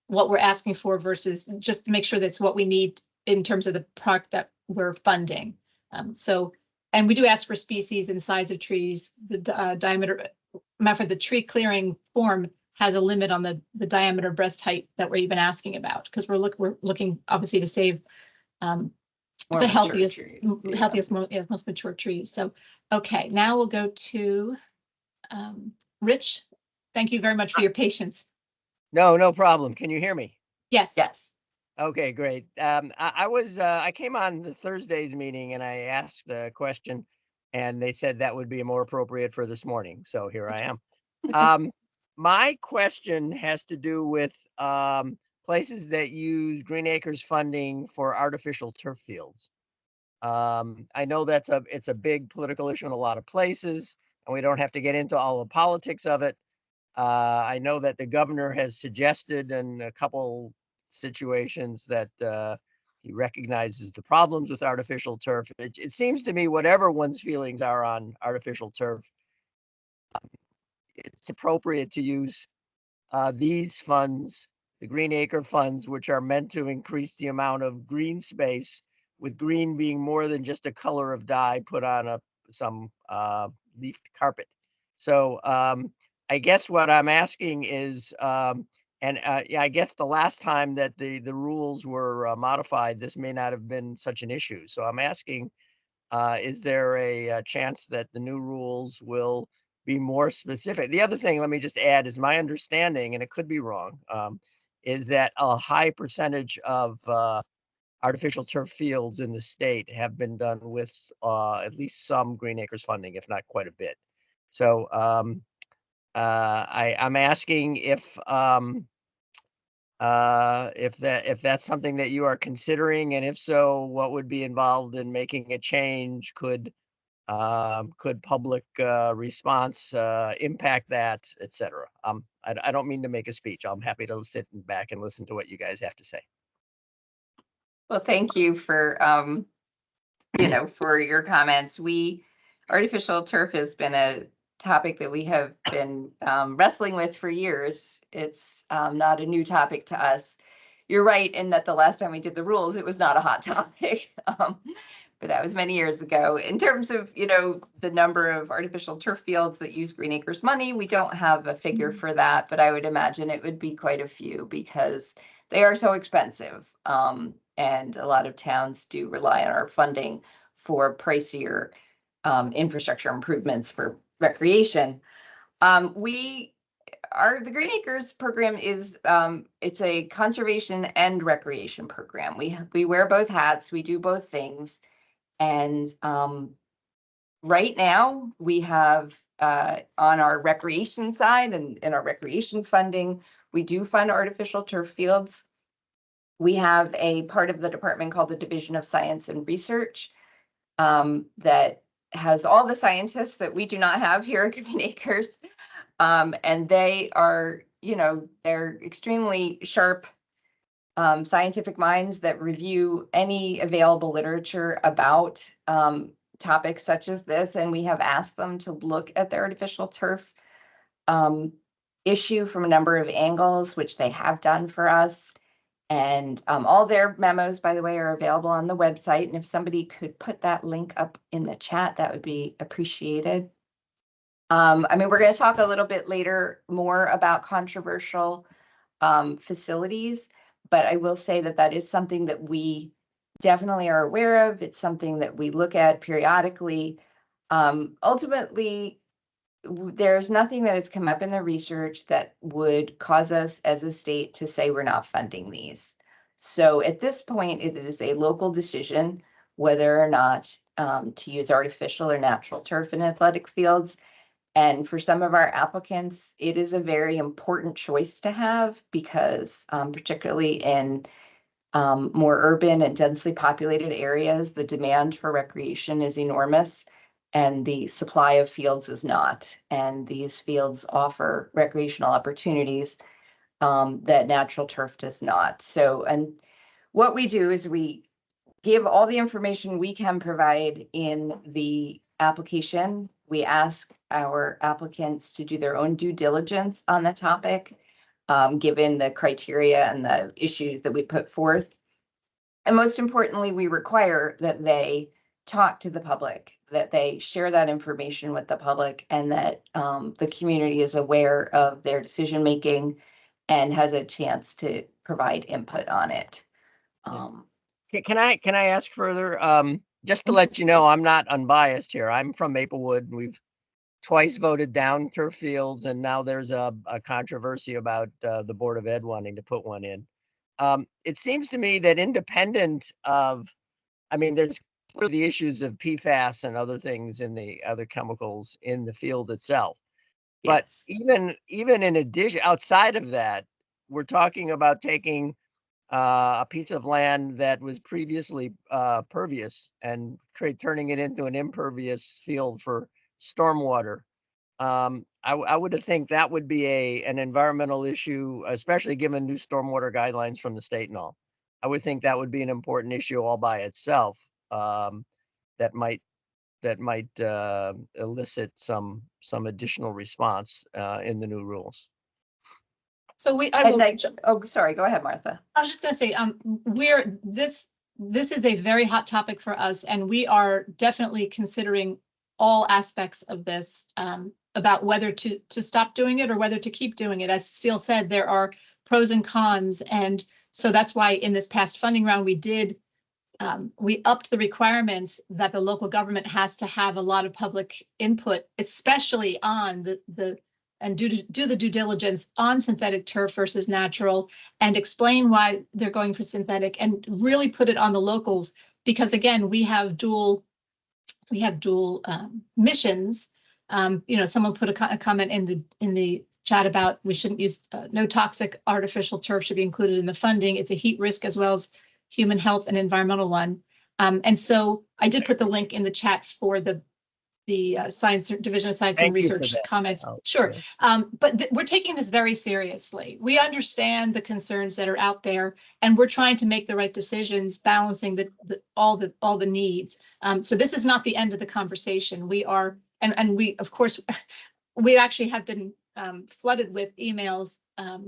what we're asking for versus just to make sure that's what we need in terms of the park that we're funding. And we do ask for species and size of trees. The diameter, for the tree clearing form has a limit on the diameter breast height that we're even asking about, because we're looking obviously to save the healthiest, most mature trees. So, okay, now we'll go to Rich. Thank you very much for your patience. No problem. Can you hear me? Yes. Yes. Okay, great. I came on the Thursday's meeting and I asked a question and they said that would be more appropriate for this morning. So here I am. My question has to do with places that use Green Acres funding for artificial turf fields. I know it's a big political issue in a lot of places, and we don't have to get into all the politics of it. I know that the governor has suggested in a couple situations that he recognizes the problems with artificial turf. It seems to me whatever one's feelings are on artificial turf, it's appropriate to use these funds, the Green Acre funds, which are meant to increase the amount of green space, with green being more than just a color of dye put on some leafed carpet. So I guess what I'm asking is, I guess the last time that the rules were modified, this may not have been such an issue. So I'm asking, is there a chance that the new rules will be more specific? The other thing, let me just add, is my understanding, and it could be wrong, is that a high percentage of artificial turf fields in the state have been done with at least some Green Acres funding, if not quite a bit. So I'm asking if that's something that you are considering, and if so, what would be involved in making a change? Could public response impact that, etc.? I don't mean to make a speech. I'm happy to sit back and listen to what you guys have to say. Well, thank you for for your comments. Artificial turf has been a topic that we have been wrestling with for years. It's not a new topic to us. You're right in that the last time we did the rules, it was not a hot topic, but that was many years ago. In terms of, the number of artificial turf fields that use Green Acres money, we don't have a figure for that, but I would imagine it would be quite a few because they are so expensive. And a lot of towns do rely on our funding for pricier infrastructure improvements for recreation. The Green Acres program is it's a conservation and recreation program. We wear both hats. We do both things, and right now we have on our recreation side and in our recreation funding, we do fund artificial turf fields. We have a part of the department called the Division of Science and Research that has all the scientists that we do not have here at Green Acres. And they are, they're extremely sharp scientific minds that review any available literature about topics such as this. And we have asked them to look at the artificial turf issue from a number of angles, which they have done for us. And all their memos, by the way, are available on the website. And if somebody could put that link up in the chat, that would be appreciated. We're going to talk a little bit later more about controversial facilities, but I will say that that is something that we definitely are aware of. It's something that we look at periodically. Ultimately, there's nothing that has come up in the research that would cause us as a state to say we're not funding these. So at this point, it is a local decision whether or not to use artificial or natural turf in athletic fields. And for some of our applicants, it is a very important choice to have because particularly in more urban and densely populated areas, the demand for recreation is enormous and the supply of fields is not. And these fields offer recreational opportunities that natural turf does not. So, and what we do is we give all the information we can provide in the application. We ask our applicants to do their own due diligence on the topic, given the criteria and the issues that we put forth. And most importantly, we require that they talk to the public, that they share that information with the public, and that the community is aware of their decision making and has a chance to provide input on it. Can I ask further? Just to let you know, I'm not unbiased here. I'm from Maplewood. We've twice voted down turf fields, and now there's a controversy about the Board of Ed wanting to put one in. It seems to me that independent of, there's the issues of PFAS and other things in the other chemicals in the field itself. But Yes. even in addition, outside of that, we're talking about taking a piece of land that was previously pervious and turning it into an impervious field for stormwater. I would think that would be an environmental issue, especially given new stormwater guidelines from the state and all. I would think that would be an important issue all by itself, that might elicit some additional response in the new rules. So sorry, go ahead, Martha. I was just going to say, this is a very hot topic for us, and we are definitely considering all aspects of this, about whether to stop doing it or whether to keep doing it. As Cecile said, there are pros and cons, and so that's why in this past funding round we upped the requirements that the local government has to have a lot of public input, especially on and do the due diligence on synthetic turf versus natural, and explain why they're going for synthetic, and really put it on the locals, because again, we have dual missions. Someone put a comment in the chat about we shouldn't use no toxic artificial turf should be included in the funding. It's a heat risk as well as human health and environmental one. And so I did put the link in the chat for the Science Division of Science and Research comments. Sure. But we're taking this very seriously. We understand the concerns that are out there, and we're trying to make the right decisions, balancing all the needs. So this is not the end of the conversation. We are, and we, of course, we actually have been flooded with emails.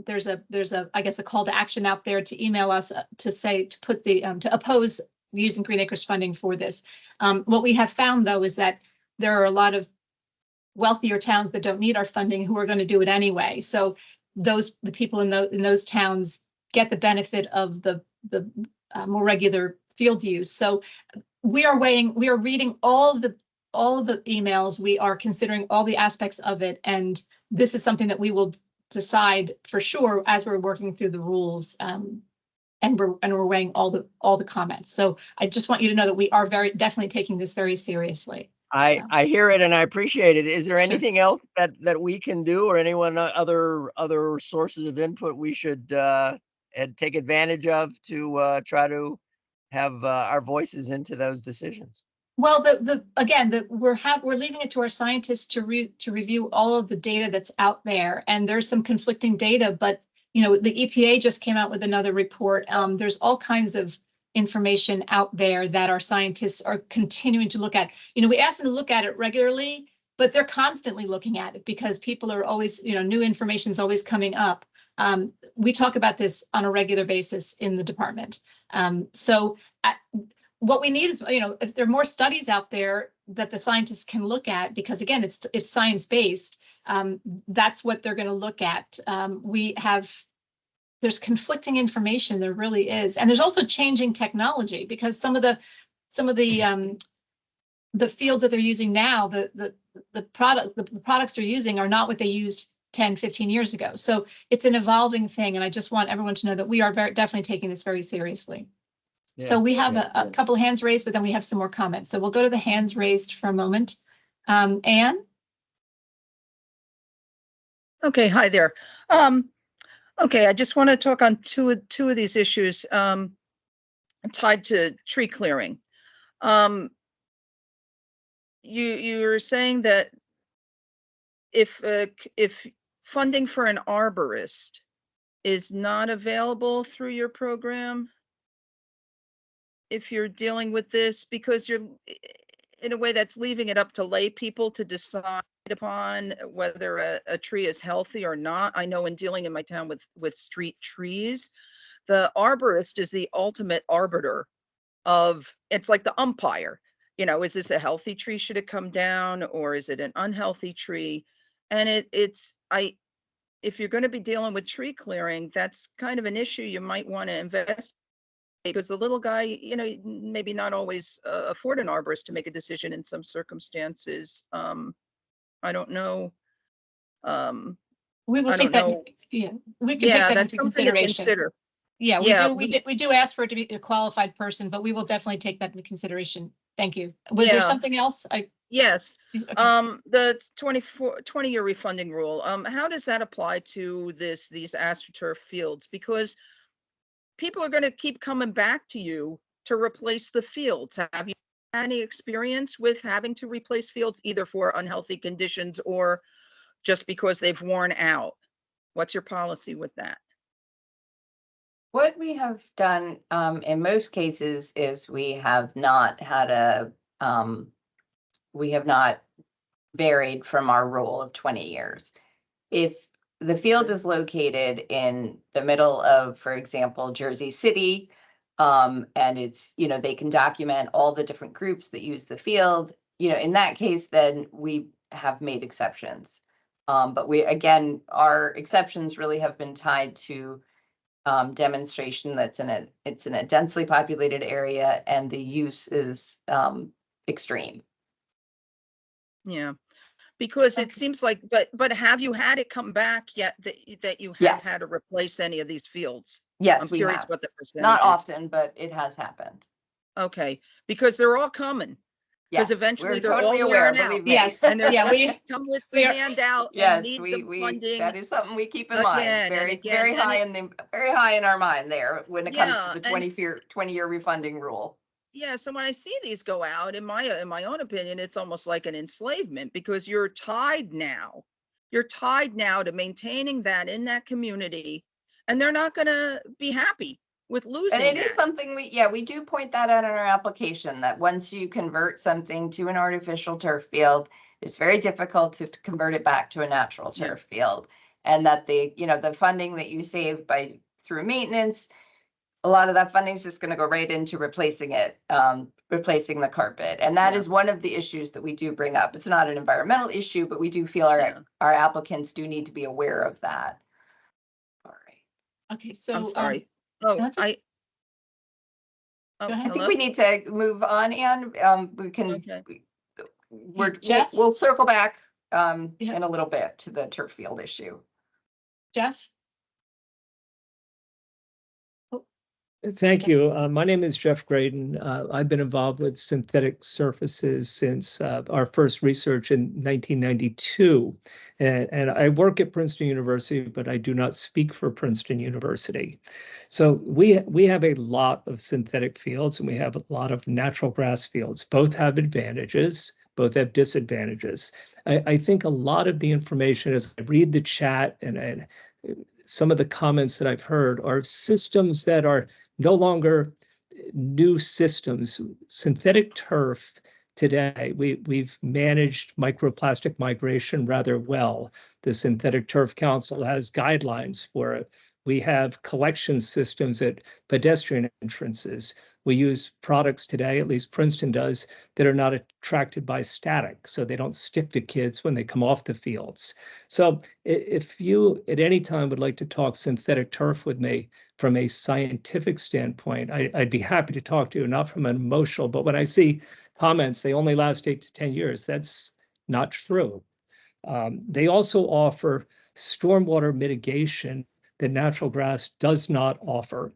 There's a I guess a call to action out there to email us to oppose using Green Acres funding for this. What we have found though is that there are a lot of wealthier towns that don't need our funding who are going to do it anyway. So the people in those towns get the benefit of the more regular field use. So we are reading all of the emails. We are considering all the aspects of it, and this is something that we will decide for sure as we're working through the rules. And we're weighing all the comments. So I just want you to know that we are definitely taking this very seriously. I hear it and I appreciate it. Is there anything else that we can do, or anyone other sources of input we should and take advantage of to try to have our voices into those decisions? Well, we're leaving it to our scientists to review all of the data that's out there, and there's some conflicting data. But the EPA just came out with another report. There's all kinds of information out there that our scientists are continuing to look at. We ask them to look at it regularly, but they're constantly looking at it because people are always, new information is always coming up. We talk about this on a regular basis in the department. What we need is, if there are more studies out there that the scientists can look at, because again, it's science-based, that's what they're going to look at. There's conflicting information, there really is. And there's also changing technology, because some of the fields that they're using now, the products they're using are not what they used 10, 15 years ago. So it's an evolving thing. And I just want everyone to know that we are definitely taking this very seriously. So we have a couple of hands raised, but then we have some more comments. So we'll go to the hands raised for a moment. Anne? Okay, hi there. Okay, I just want to talk on two of these issues tied to tree clearing. You're saying that if funding for an arborist is not available through your program, if you're dealing with this, because you're in a way that's leaving it up to lay people to decide upon whether a tree is healthy or not. I know in dealing in my town with street trees, the arborist is the ultimate arbiter of, it's like the umpire. Is this a healthy tree? Should it come down, or is it an unhealthy tree? And if you're going to be dealing with tree clearing, that's kind of an issue you might want to investigate, because the little guy, maybe not always afford an arborist to make a decision in some circumstances. I don't know. We will take that. Yeah, we can take that that's into something to consideration. consider. Yeah, we do ask for it to be a qualified person, but we will definitely take that into consideration. Thank you. Was there something else? Yes. Okay. The 20-year refunding rule. How does that apply to these AstroTurf fields? Because people are going to keep coming back to you to replace the fields. Have you had any experience with having to replace fields, either for unhealthy conditions or just because they've worn out? What's your policy with that? What we have done in most cases is we have not varied from our rule of 20 years. If the field is located in the middle of, for example, Jersey City, and it's, they can document all the different groups that use the field, in that case, then we have made exceptions. But our exceptions really have been tied to demonstration that's it's in a densely populated area and the use is extreme. Yeah, because it seems like, but have you had it come back yet that you have Yes. had to replace any of these fields? Yes, I'm we curious have. what the percentage Not is. often, but it has happened. Okay, because they're all coming. Yes, Because eventually we're they're totally all aware, wearing out. believe me. Yes. And they're Yeah, going to come with the hand out and Yes, need the funding. that is something we keep in mind. again and Very, again, very and high in our mind there when it comes Yeah, to the and- 20-year refunding rule. Yeah, so when I see these go out, in my own opinion, it's almost like an enslavement, because you're tied now. You're tied now to maintaining that in that community, and they're not going to be happy with losing And it that. is something we do point that out in our application, that once you convert something to an artificial turf field, it's very difficult to convert it back to a natural turf field. And that the funding that you save through maintenance, a lot of that funding is just going to go right into replacing it, replacing the carpet. And that is one of the issues that we do bring up. It's not an environmental issue, but we do feel our applicants do need to be aware of that. All right. Okay, so I'm sorry. I think we need to move on, Anne. We can. Okay. We'll circle back in a little bit to the turf field issue. Jeff? Thank you. My name is Jeff Graydon. I've been involved with synthetic surfaces since our first research in 1992. And I work at Princeton University, but I do not speak for Princeton University. So we have a lot of synthetic fields and we have a lot of natural grass fields. Both have advantages, both have disadvantages. I think a lot of the information as I read the chat and some of the comments that I've heard are systems that are no longer new systems. Synthetic turf today, we've managed microplastic migration rather well. The Synthetic Turf Council has guidelines for it. We have collection systems at pedestrian entrances. We use products today, at least Princeton does, that are not attracted by static, so they don't stick to kids when they come off the fields. So if you at any time would like to talk synthetic turf with me from a scientific standpoint, I'd be happy to talk to you, not from an emotional, but when I see comments, they only last 8 to 10 years, that's not true. They also offer stormwater mitigation that natural grass does not offer.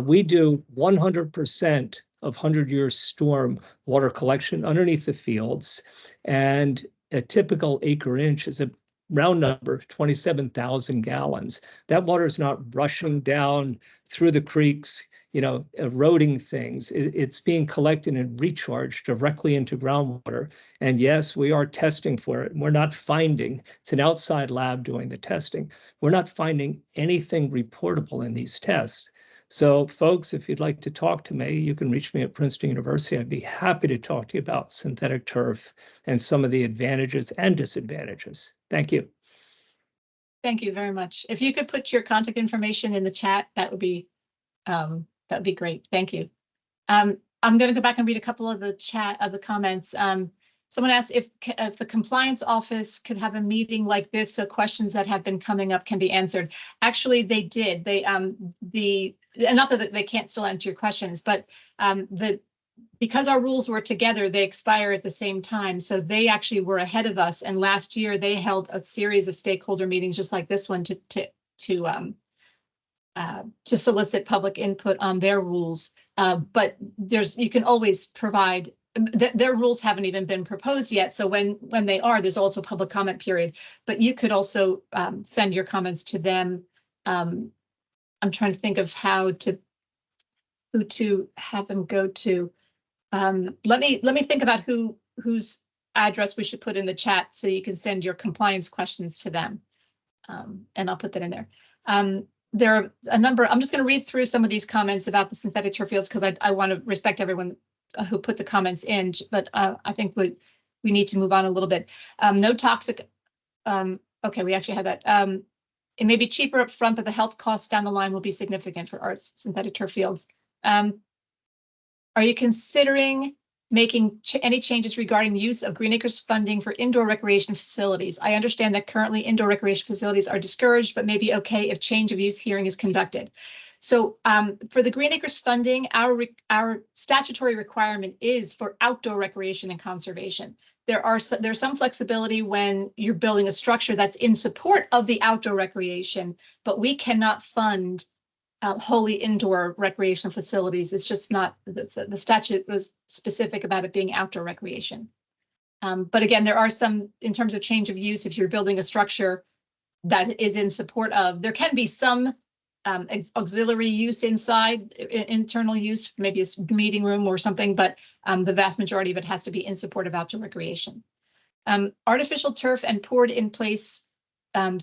We do 100% of 100-year storm water collection underneath the fields, and a typical acre inch is a round number, 27,000 gallons. That water is not rushing down through the creeks, eroding things. It's being collected and recharged directly into groundwater. And yes, we are testing for it. We're not finding, it's an outside lab doing the testing. We're not finding anything reportable in these tests. So folks, if you'd like to talk to me, you can reach me at Princeton University. I'd be happy to talk to you about synthetic turf and some of the advantages and disadvantages. Thank you. Thank you very much. If you could put your contact information in the chat, that would be great. Thank you. I'm going to go back and read a couple of the comments. Someone asked if the compliance office could have a meeting like this so questions that have been coming up can be answered. Actually, they did. They not that they can't still answer your questions, but because our rules were together, they expire at the same time. So they actually were ahead of us. And last year they held a series of stakeholder meetings just like this one to solicit public input on their rules. But you can always provide, their rules haven't even been proposed yet. So when they are, there's also public comment period, but you could also send your comments to them. I'm trying to think of who to have them go to. Let me think about whose address we should put in the chat so you can send your compliance questions to them. And I'll put that in there. There are a number, I'm just going to read through some of these comments about the synthetic turf fields because I want to respect everyone who put the comments in, but I think we need to move on a little bit. No toxic, okay, we actually have that. It may be cheaper up front, but the health costs down the line will be significant for our synthetic turf fields. Are you considering making any changes regarding the use of Green Acres funding for indoor recreation facilities? I understand that currently indoor recreation facilities are discouraged, but may be okay if change of use hearing is conducted. So for the Green Acres funding, our statutory requirement is for outdoor recreation and conservation. There's some flexibility when you're building a structure that's in support of the outdoor recreation, but we cannot fund wholly indoor recreational facilities. It's just not, the statute was specific about it being outdoor recreation. But again, there are some, in terms of change of use, if you're building a structure that is in support of, there can be some auxiliary use inside, internal use, maybe a meeting room or something, but the vast majority of it has to be in support of outdoor recreation. Artificial turf and poured in place play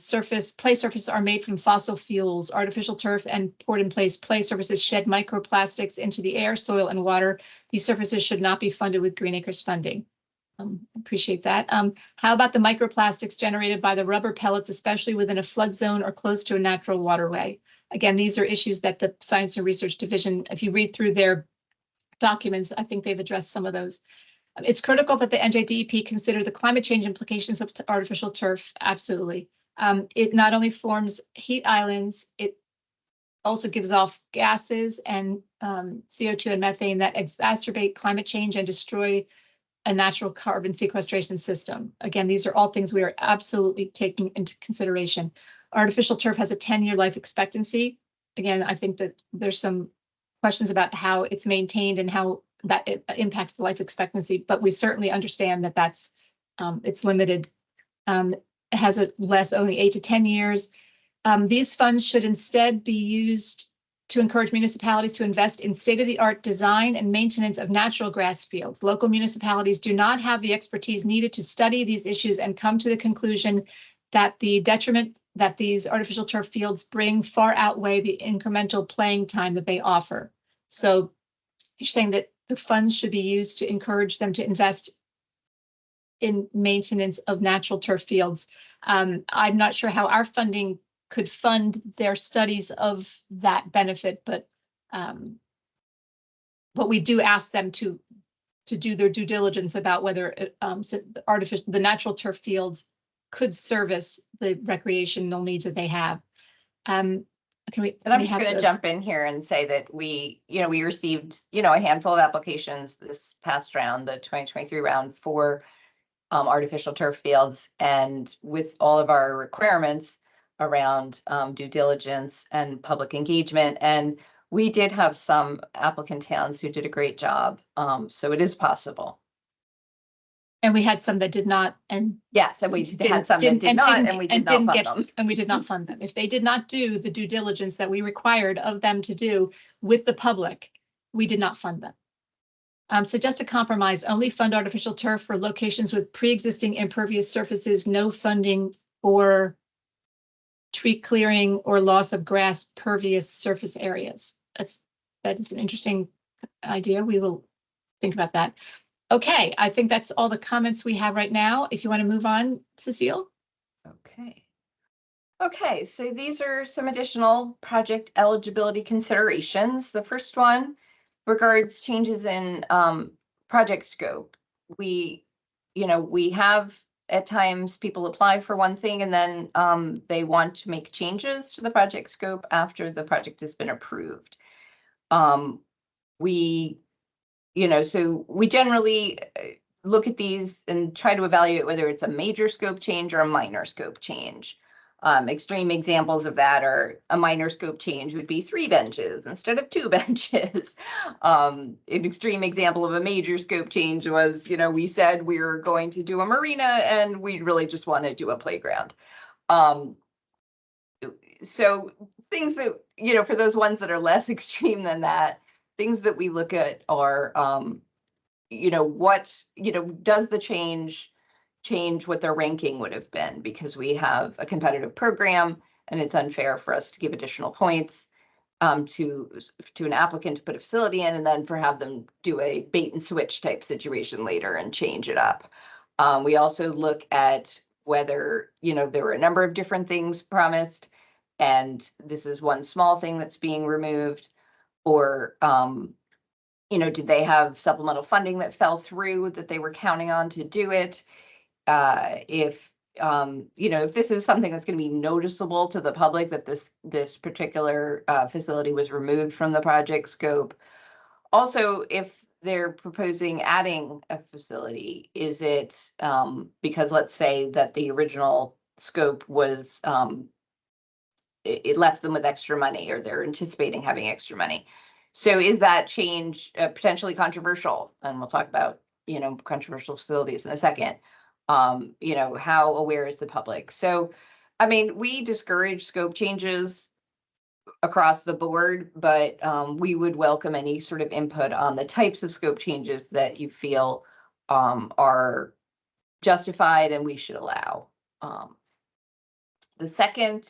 surfaces are made from fossil fuels. Artificial turf and poured in place play surfaces shed microplastics into the air, soil, and water. These surfaces should not be funded with Green Acres funding. Appreciate that. How about the microplastics generated by the rubber pellets, especially within a flood zone or close to a natural waterway? Again, these are issues that the Science and Research Division, if you read through their documents, I think they've addressed some of those. It's critical that the NJDEP consider the climate change implications of artificial turf. Absolutely. It not only forms heat islands, it also gives off gases and CO2 and methane that exacerbate climate change and destroy a natural carbon sequestration system. Again, these are all things we are absolutely taking into consideration. Artificial turf has a 10-year life expectancy. Again, I think that there's some questions about how it's maintained and how that it impacts the life expectancy, but we certainly understand that that's it's limited. It has a less, only 8 to 10 years. These funds should instead be used to encourage municipalities to invest in state-of-the-art design and maintenance of natural grass fields. Local municipalities do not have the expertise needed to study these issues and come to the conclusion that the detriment that these artificial turf fields bring far outweigh the incremental playing time that they offer. So you're saying that the funds should be used to encourage them to invest in maintenance of natural turf fields. I'm not sure how our funding could fund their studies of that benefit, but we do ask them to do their due diligence about whether the natural turf fields could service the recreational needs that they have. And I'm just going to jump in here and say that we received, a handful of applications this past round, the 2023 round, for artificial turf fields, and with all of our requirements around due diligence and public engagement. And we did have some applicant towns who did a great job. So it is possible. And we had some that did not, and yes, and we had some that did not, and we did not fund them. And we did not fund them. If they did not do the due diligence that we required of them to do with the public, we did not fund them. So just a compromise, only fund artificial turf for locations with pre-existing impervious surfaces, no funding for tree clearing or loss of grass pervious surface areas. That is an interesting idea. We will think about that. Okay, I think that's all the comments we have right now. If you want to move on, Cecile. Okay, so these are some additional project eligibility considerations. The first one regards changes in project scope. We have at times people apply for one thing and then they want to make changes to the project scope after the project has been approved. So we generally look at these and try to evaluate whether it's a major scope change or a minor scope change. Extreme examples of that are a minor scope change would be 3 benches instead of 2 benches. An extreme example of a major scope change was, we said we were going to do a marina and we really just want to do a playground. So things that, for those ones that are less extreme than that, things that we look at are, does the change what their ranking would have been, because we have a competitive program and it's unfair for us to give additional points to an applicant to put a facility in and then have them do a bait and switch type situation later and change it up. We also look at whether, there were a number of different things promised and this is one small thing that's being removed, or did they have supplemental funding that fell through that they were counting on to do it? If this is something that's going to be noticeable to the public that this particular facility was removed from the project scope. Also, if they're proposing adding a facility, is it because let's say that the original scope was it left them with extra money, or they're anticipating having extra money. So is that change potentially controversial? And we'll talk about, controversial facilities in a second. How aware is the public? So, we discourage scope changes across the board, but we would welcome any sort of input on the types of scope changes that you feel are justified and we should allow. The second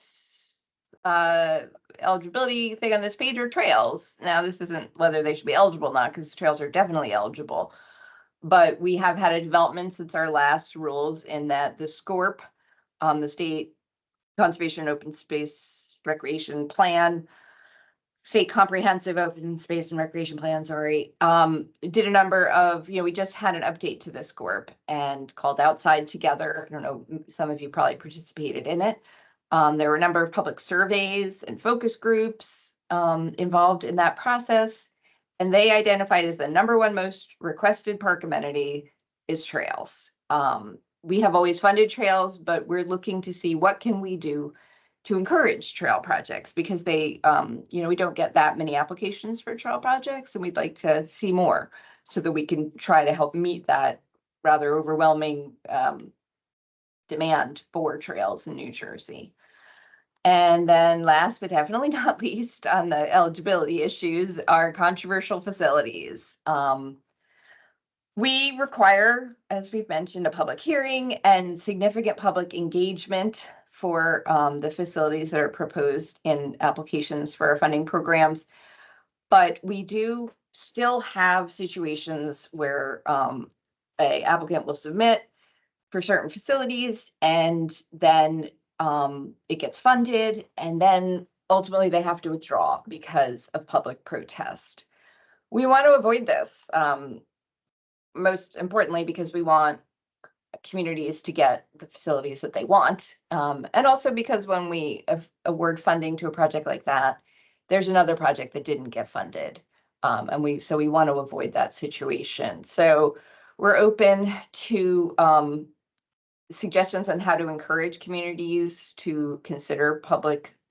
eligibility thing on this page are trails. Now, this isn't whether they should be eligible or not, because trails are definitely eligible. But we have had a development since our last rules in that the SCORP, the State Conservation and Open Space Recreation Plan, State Comprehensive Open Space and Recreation Plan, did a number of, we just had an update to the SCORP and called Outside Together. I don't know, some of you probably participated in it. There were a number of public surveys and focus groups involved in that process. And they identified as the #1 most requested park amenity is trails. We have always funded trails, but we're looking to see what can we do to encourage trail projects because they, we don't get that many applications for trail projects, and we'd like to see more so that we can try to help meet that rather overwhelming demand for trails in New Jersey. And then last but definitely not least on the eligibility issues are controversial facilities. We require, as we've mentioned, a public hearing and significant public engagement for the facilities that are proposed in applications for our funding programs. But we do still have situations where a applicant will submit for certain facilities and then it gets funded and then ultimately they have to withdraw because of public protest. We want to avoid this. Most importantly, because we want communities to get the facilities that they want. And also because when we award funding to a project like that, there's another project that didn't get funded. And we want to avoid that situation. So we're open to suggestions on how to encourage communities to consider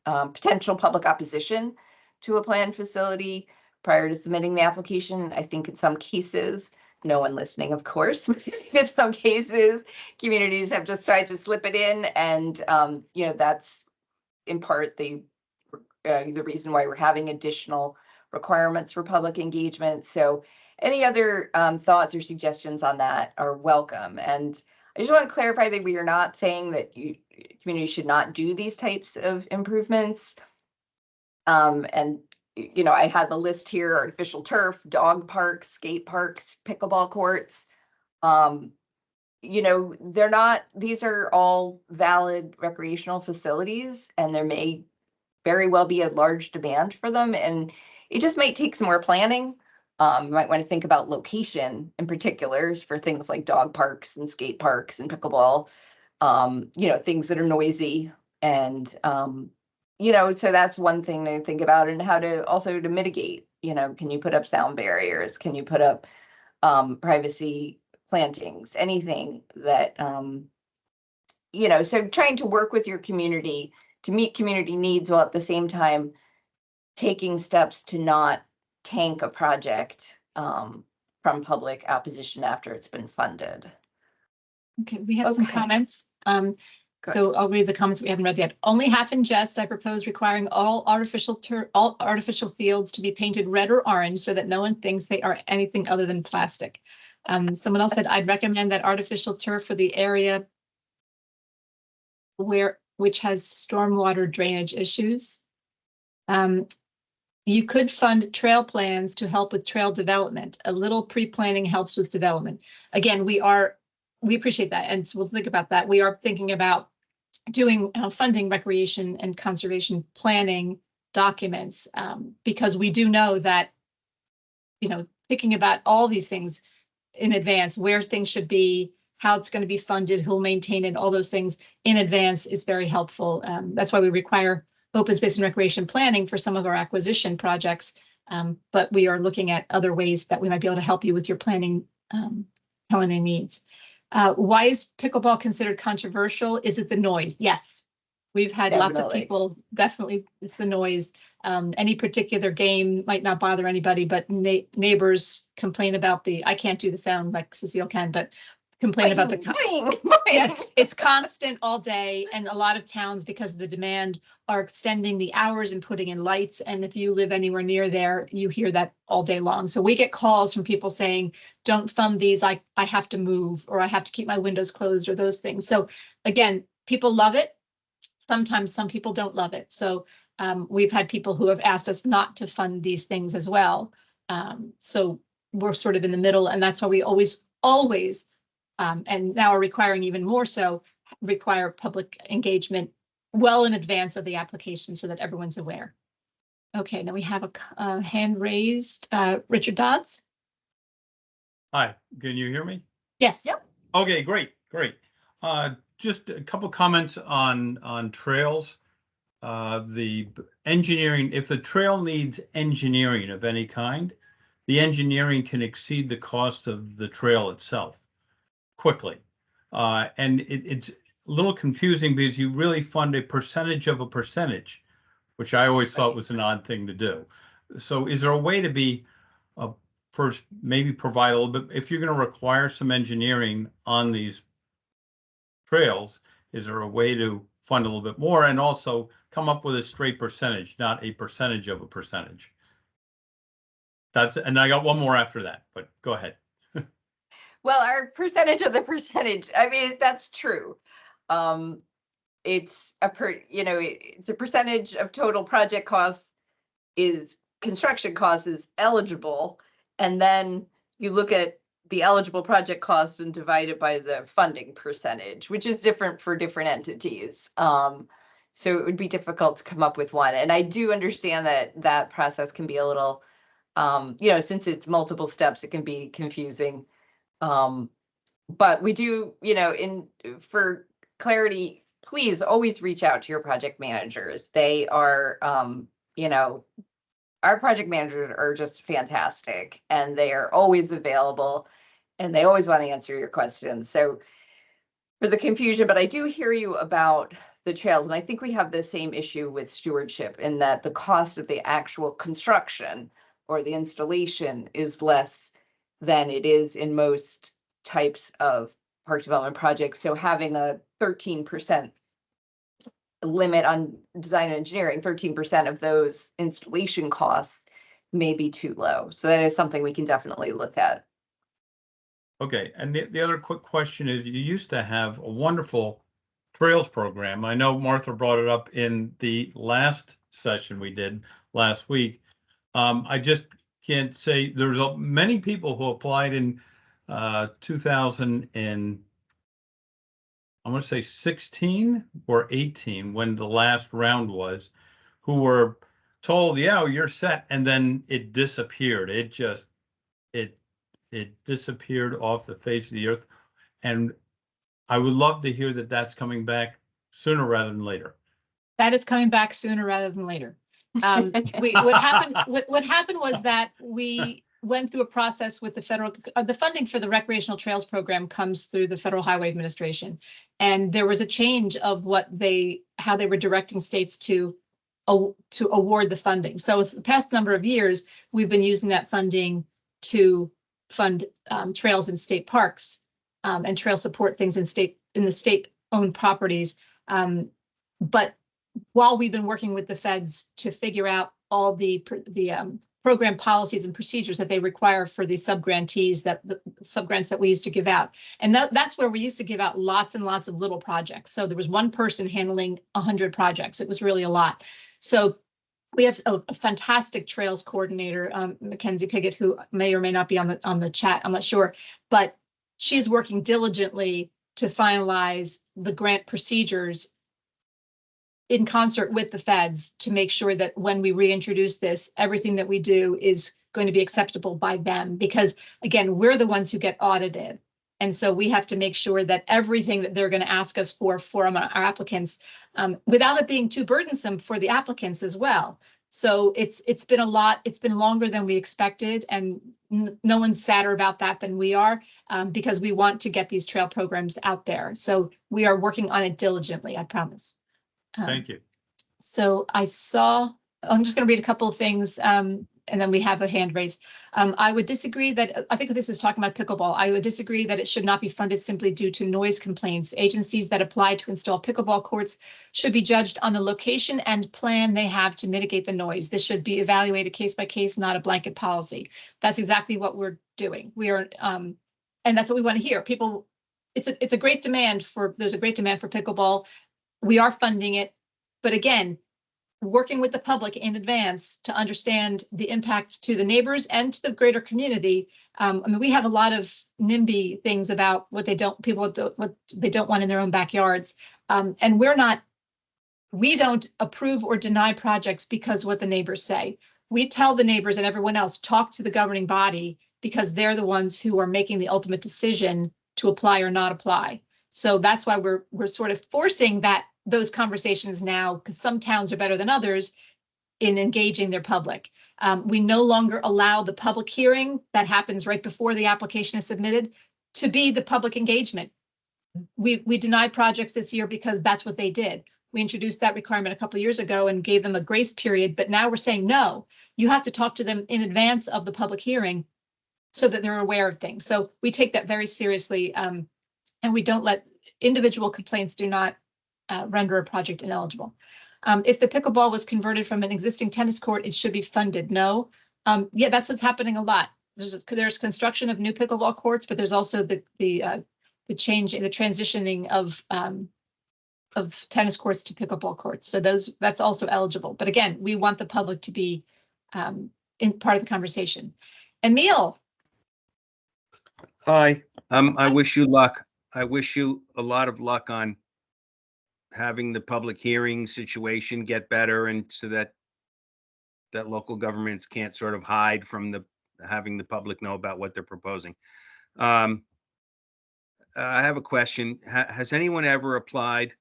potential public opposition to a planned facility prior to submitting the application. I think in some cases, no one listening, of course, in some cases, communities have just tried to slip it in, and that's in part the reason why we're having additional requirements for public engagement. So any other thoughts or suggestions on that are welcome. And I just want to clarify that we are not saying that communities should not do these types of improvements. I had the list here: artificial turf, dog parks, skate parks, pickleball courts. These are all valid recreational facilities, and there may very well be a large demand for them. And it just might take some more planning. You might want to think about location in particular for things like dog parks and skate parks and pickleball, things that are noisy. And, so that's one thing to think about, and how to also to mitigate, can you put up sound barriers? Can you put up privacy plantings, anything that, so trying to work with your community to meet community needs while at the same time taking steps to not tank a project from public opposition after it's been funded. Okay, we have some comments. So I'll read the comments we haven't read yet. Only half in jest, I propose requiring all artificial fields to be painted red or orange so that no one thinks they are anything other than plastic. Someone else said, I'd recommend that artificial turf for the area which has stormwater drainage issues. You could fund trail plans to help with trail development. A little pre-planning helps with development. Again, we appreciate that, and so we'll think about that. We are thinking about doing funding recreation and conservation planning documents because we do know that, thinking about all these things in advance, where things should be, how it's going to be funded, who'll maintain it, all those things in advance is very helpful. That's why we require open space and recreation planning for some of our acquisition projects. But we are looking at other ways that we might be able to help you with your planning needs. Why is pickleball considered controversial? Is it the noise? Yes. We've had lots of people, definitely it's the noise. Any particular game might not bother anybody, but neighbors complain about I can't do the sound like Cecile can, but complain about yeah, it's constant all day. And a lot of towns, because of the demand, are extending the hours and putting in lights. And if you live anywhere near there, you hear that all day long. So we get calls from people saying, don't fund these, I have to move, or I have to keep my windows closed, or those things. So again, people love it. Sometimes some people don't love it. So we've had people who have asked us not to fund these things as well. So we're sort of in the middle, and that's why we always, and now are requiring even more so, require public engagement well in advance of the application so that everyone's aware. Okay, now we have a hand raised. Richard Dodds. Hi, can you hear me? Yes. Yep. Okay, great. Just a couple comments on trails. The engineering, if a trail needs engineering of any kind, the engineering can exceed the cost of the trail itself quickly. And a little confusing because you really fund a percentage of a percentage, which I always thought was an odd thing to do. So is there a way to be, first, maybe provide a little bit, if you're going to require some engineering on these trails, is there a way to fund a little bit more and also come up with a straight percentage, not a percentage of a percentage? And I got one more after that, but go ahead. Well, our percentage of the percentage, I mean, that's true. It's it's a percentage of total project costs is construction costs is eligible. And then you look at the eligible project costs and divide it by the funding percentage, which is different for different entities. So it would be difficult to come up with one. And I do understand that that process can be a little, since it's multiple steps, it can be confusing. But we do, for clarity, please always reach out to your project managers. They are, our project managers are just fantastic and they are always available and they always want to answer your questions. So for the confusion, but I do hear you about the trails. And I think we have the same issue with stewardship in that the cost of the actual construction or the installation is less than it is in most types of park development projects. So having a 13% limit on design and engineering, 13% of those installation costs may be too low. So that is something we can definitely look at. Okay, and the other quick question is, you used to have a wonderful trails program. I know Martha brought it up in the last session we did last week. I just can't say, there's many people who applied in 2000 and I want to say 16 or 18 when the last round was, who were told, yeah, you're set, and then it disappeared. It disappeared off the face of the earth. And I would love to hear that that's coming back sooner rather than later. That is coming back sooner rather than later. What happened was that we went through a process with the federal, the funding for the recreational trails program comes through the Federal Highway Administration. And there was a change of how they were directing states to award the funding. So for the past number of years, we've been using that funding to fund trails in state parks and trail support things in the state-owned properties. But while we've been working with the feds to figure out all the program policies and procedures that they require for the subgrantees, the subgrants that we used to give out. And that's where we used to give out lots and lots of little projects. So there was one person handling 100 projects. It was really a lot. So we have a fantastic trails coordinator, Mackenzie Piggott, who may or may not be on the chat. I'm not sure, but she's working diligently to finalize the grant procedures in concert with the feds to make sure that when we reintroduce this, everything that we do is going to be acceptable by them. Because again, we're the ones who get audited. And so we have to make sure that everything that they're going to ask us for our applicants, without it being too burdensome for the applicants as well. So it's been a lot. It's been longer than we expected, and no one's sadder about that than we are, because we want to get these trail programs out there. So we are working on it diligently, I promise. Thank you. So I'm just going to read a couple of things, and then we have a hand raised. I would disagree that, I think this is talking about pickleball. I would disagree that it should not be funded simply due to noise complaints. Agencies that apply to install pickleball courts should be judged on the location and plan they have to mitigate the noise. This should be evaluated case by case, not a blanket policy. That's exactly what we're doing. We are, and that's what we want to hear. People, there's a great demand for pickleball. We are funding it, but again, working with the public in advance to understand the impact to the neighbors and to the greater community. I mean, we have a lot of NIMBY things about what they don't want in their own backyards. And we don't approve or deny projects because what the neighbors say. We tell the neighbors and everyone else, talk to the governing body, because they're the ones who are making the ultimate decision to apply or not apply. So that's why we're sort of forcing those conversations now, because some towns are better than others in engaging their public. We no longer allow the public hearing that happens right before the application is submitted to be the public engagement. we denied projects this year because that's what they did. We introduced that requirement a couple of years ago and gave them a grace period, but now we're saying, no, you have to talk to them in advance of the public hearing so that they're aware of things. So we take that very seriously, and we don't let individual complaints do not render a project ineligible. If the pickleball was converted from an existing tennis court, it should be funded. No, yeah, that's what's happening a lot. There's construction of new pickleball courts, but there's also the change in the transitioning of tennis courts to pickleball courts. So that's also eligible. But again, we want the public to be in part of the conversation. Emil. Hi, I wish you luck. I wish you a lot of luck on having the public hearing situation get better, and so that local governments can't sort of hide from having the public know about what they're proposing. I have a question. Has anyone ever applied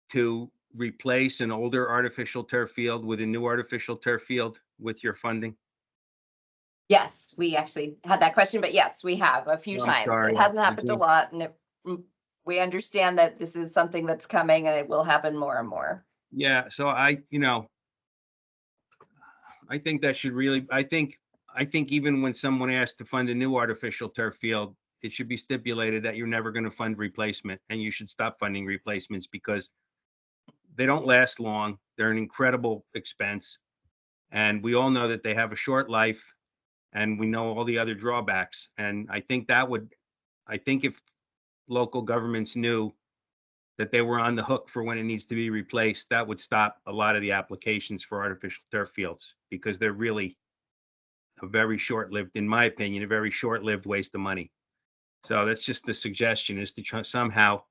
to replace an older artificial turf field with a new artificial turf field with your funding? Yes, we actually had that question, but yes, we have a few times. Sorry. It hasn't happened a lot, and we understand that this is something that's coming and it will happen more and more. Yeah, so I think that should really, I think even when someone asks to fund a new artificial turf field, it should be stipulated that you're never going to fund replacement, and you should stop funding replacements because they don't last long. They're an incredible expense, and we all know that they have a short life, and we know all the other drawbacks. And I think if local governments knew that they were on the hook for when it needs to be replaced, that would stop a lot of the applications for artificial turf fields, because they're really a very short-lived, in my opinion, a very short-lived waste of money. So that's just the suggestion, is to somehow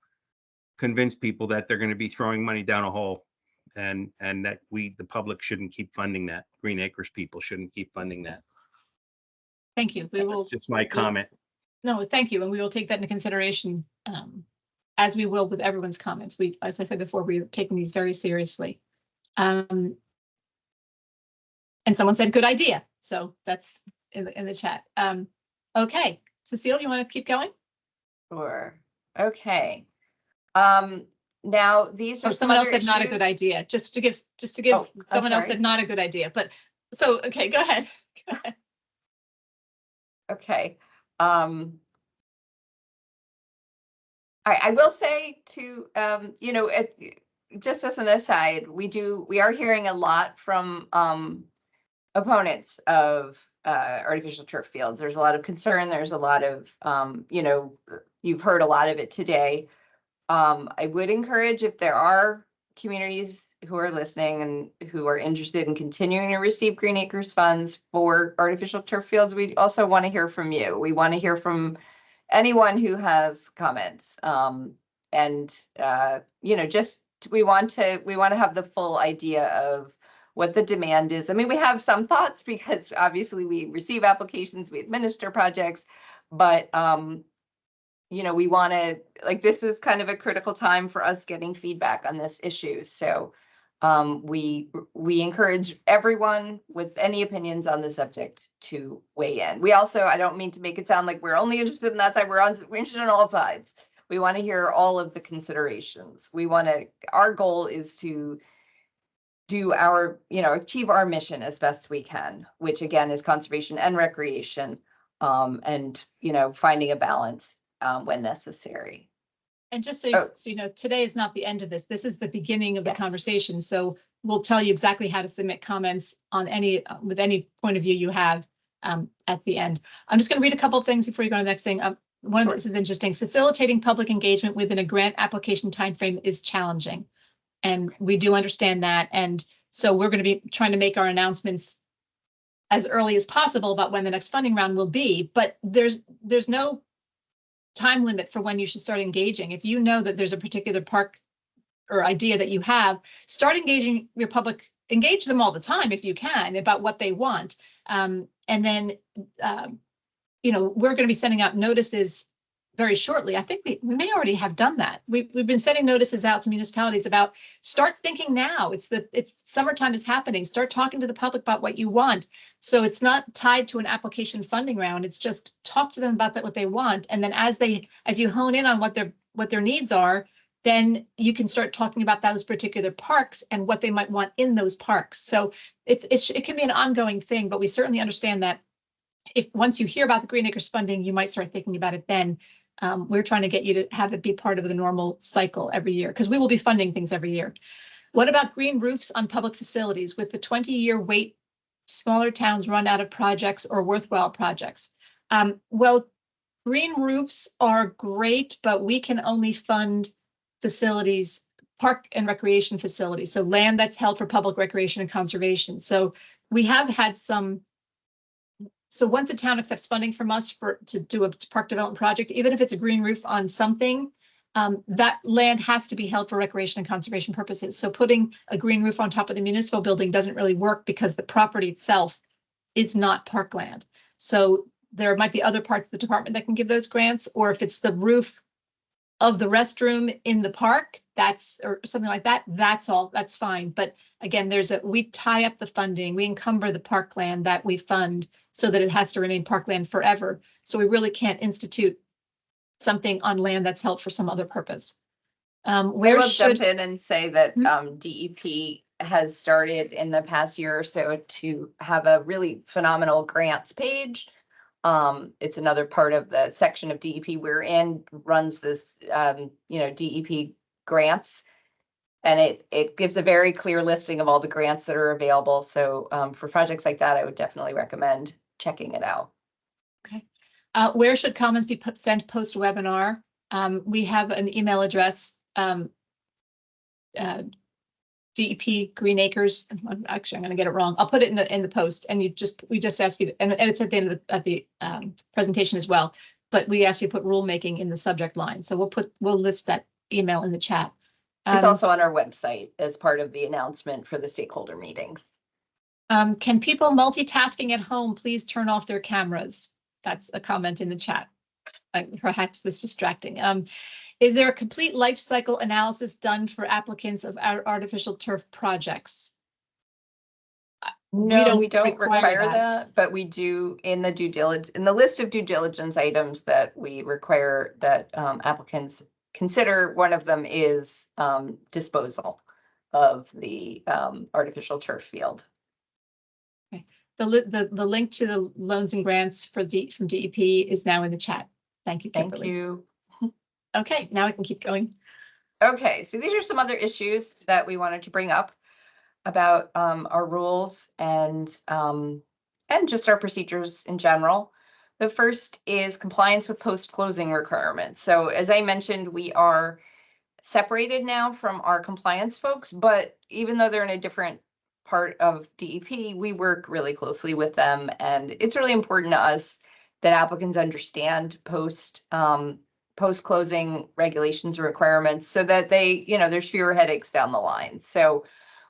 convince people that they're going to be throwing money down a hole, and that the public shouldn't keep funding that. Green Acres people shouldn't keep funding that. Thank you. That's just my comment. No, thank you. And we will take that into consideration, as we will with everyone's comments. As I said before, we're taking these very seriously. And someone said, good idea. So that's in the chat. Okay. Cecile, you want to keep going? Sure. Okay. Now these are someone else said not a good idea. Just to give someone else said not a good idea. But so, okay, go ahead. Okay. All right, I will say to, just as an aside, we are hearing a lot from opponents of artificial turf fields. There's a lot of concern. There's a lot of, you've heard a lot of it today. I would encourage, if there are communities who are listening and who are interested in continuing to receive Green Acres funds for artificial turf fields, we also want to hear from you. We want to hear from anyone who has comments. We want to have the full idea of what the demand is. I mean, we have some thoughts because obviously we receive applications, we administer projects, but we want to, this is kind of a critical time for us getting feedback on this issue. So we encourage everyone with any opinions on the subject to weigh in. We also, I don't mean to make it sound like we're only interested in that side, we're interested in all sides. We want to hear all of the considerations. Our goal is to do achieve our mission as best we can, which again is conservation and recreation, and finding a balance when necessary. And just so you know, today is not the end of this. This is the beginning of the conversation. So we'll tell you exactly how to submit comments on with any point of view you have at the end. I'm just going to read a couple of things before you go to the next thing. One of this is interesting. Facilitating public engagement within a grant application timeframe is challenging, and we do understand that. And so we're going to be trying to make our announcements as early as possible about when the next funding round will be. But there's no time limit for when you should start engaging. If you know that there's a particular park or idea that you have, start engaging your public. Engage them all the time if you can about what they want, and then we're going to be sending out notices very shortly. I think we may already have done that. We've been sending notices out to municipalities about start thinking now. It's summertime is happening. Start talking to the public about what you want. So it's not tied to an application funding round. It's just talk to them about what they want. And then as you hone in on what what their needs are, then you can start talking about those particular parks and what they might want in those parks. So it can be an ongoing thing, but we certainly understand that if once you hear about the Green Acres funding, you might start thinking about it then. We're trying to get you to have it be part of the normal cycle every year, because we will be funding things every year. What about green roofs on public facilities? With the 20-year wait, smaller towns run out of projects or worthwhile projects. Well, green roofs are great, but we can only fund facilities, park and recreation facilities, so land that's held for public recreation and conservation. So we have had some. So once a town accepts funding from us to do a park development project, even if it's a green roof on something, that land has to be held for recreation and conservation purposes. So putting a green roof on top of the municipal building doesn't really work because the property itself is not parkland. So there might be other parts of the department that can give those grants, or if it's the roof of the restroom in the park, or something like that, that's fine. But again, we tie up the funding, we encumber the parkland that we fund so that it has to remain parkland forever. So we really can't institute something on land that's held for some other purpose. I will jump in and say that DEP has started in the past year or so to have a really phenomenal grants page. It's another part of the section of DEP we're in, runs this, DEP grants. And it gives a very clear listing of all the grants that are available. So for projects like that, I would definitely recommend checking it out. Okay. Where should comments be sent post-webinar? We have an email address, DEP Green Acres. Actually, I'm going to get it wrong. I'll put it in the post, and we just ask you, and it's at the end of the presentation as well. But we ask you to put rulemaking in the subject line. So we'll list that email in the chat. It's also on our website as part of the announcement for the stakeholder meetings. Can people multitasking at home please turn off their cameras? That's a comment in the chat. Perhaps this is distracting. Is there a complete life cycle analysis done for applicants of our artificial turf projects? No, we don't require that, but we do in the list of due diligence items that we require that applicants consider. One of them is disposal of the artificial turf field. Okay. The link to the loans and grants from DEP is now in the chat. Thank you, Kimberly. Thank you. Okay, now we can keep going. Okay, so these are some other issues that we wanted to bring up about our rules and just our procedures in general. The first is compliance with post-closing requirements. So as I mentioned, we are separated now from our compliance folks, but even though they're in a different part of DEP, we work really closely with them. And it's really important to us that applicants understand post-closing regulations and requirements so that there's fewer headaches down the line. So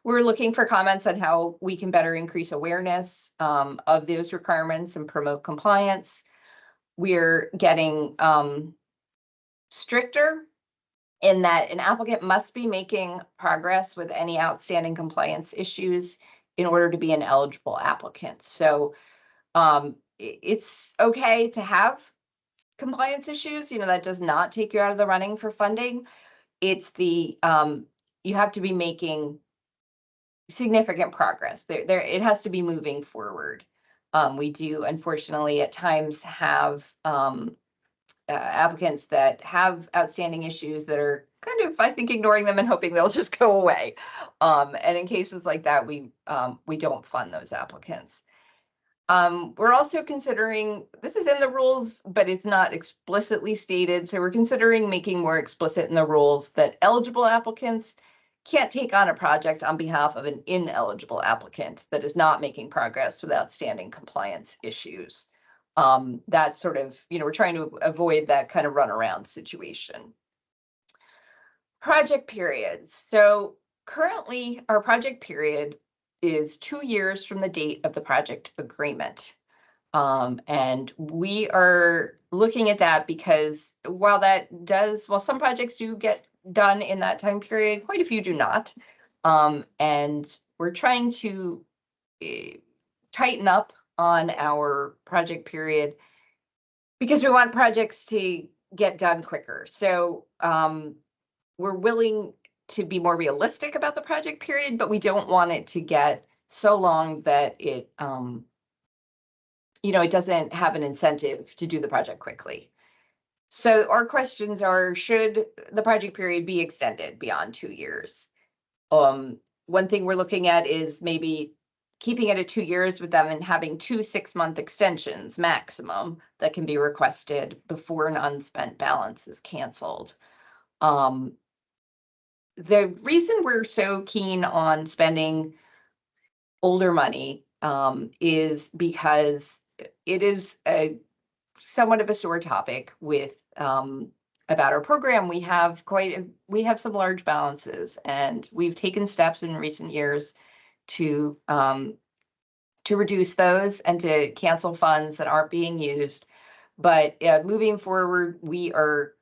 we're looking for comments on how we can better increase awareness of those requirements and promote compliance. We're getting stricter in that an applicant must be making progress with any outstanding compliance issues in order to be an eligible applicant. So it's okay to have compliance issues, that does not take you out of the running for funding. It's you have to be making significant progress. It has to be moving forward. We do, unfortunately, at times have applicants that have outstanding issues that are kind of, I think, ignoring them and hoping they'll just go away. And in cases like that, we don't fund those applicants. We're also considering, this is in the rules, but it's not explicitly stated. So we're considering making more explicit in the rules that eligible applicants can't take on a project on behalf of an ineligible applicant that is not making progress with outstanding compliance issues. That's sort of, we're trying to avoid that kind of runaround situation. Project periods. So currently our project period is 2 years from the date of the project agreement. And we are looking at that because while some projects do get done in that time period, quite a few do not. And we're trying to tighten up on our project period because we want projects to get done quicker. So we're willing to be more realistic about the project period, but we don't want it to get so long that it, it doesn't have an incentive to do the project quickly. So our questions are, should the project period be extended beyond 2 years? One thing we're looking at is maybe keeping it at 2 years with them and having 2 6-month extensions maximum that can be requested before an unspent balance is canceled. The reason we're so keen on spending older money is because it is somewhat of a sore topic with about our program. We have some large balances, and we've taken steps in recent years to reduce those and to cancel funds that aren't being used. But moving forward, we are,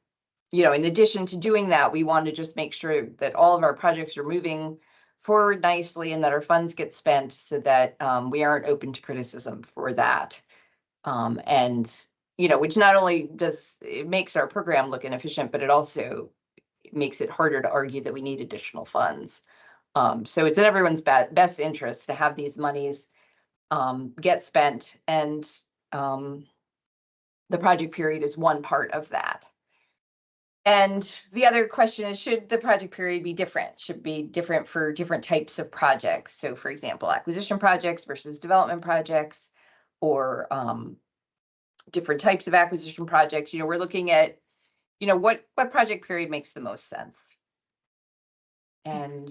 in addition to doing that, we want to just make sure that all of our projects are moving forward nicely and that our funds get spent so that we aren't open to criticism for that. And, which not only does it makes our program look inefficient, but it also makes it harder to argue that we need additional funds. So it's in everyone's best interest to have these monies get spent, and the project period is one part of that. And the other question is, should the project period be different? Should it be different for different types of projects? So for example, acquisition projects versus development projects, or different types of acquisition projects. We're looking at, what project period makes the most sense. And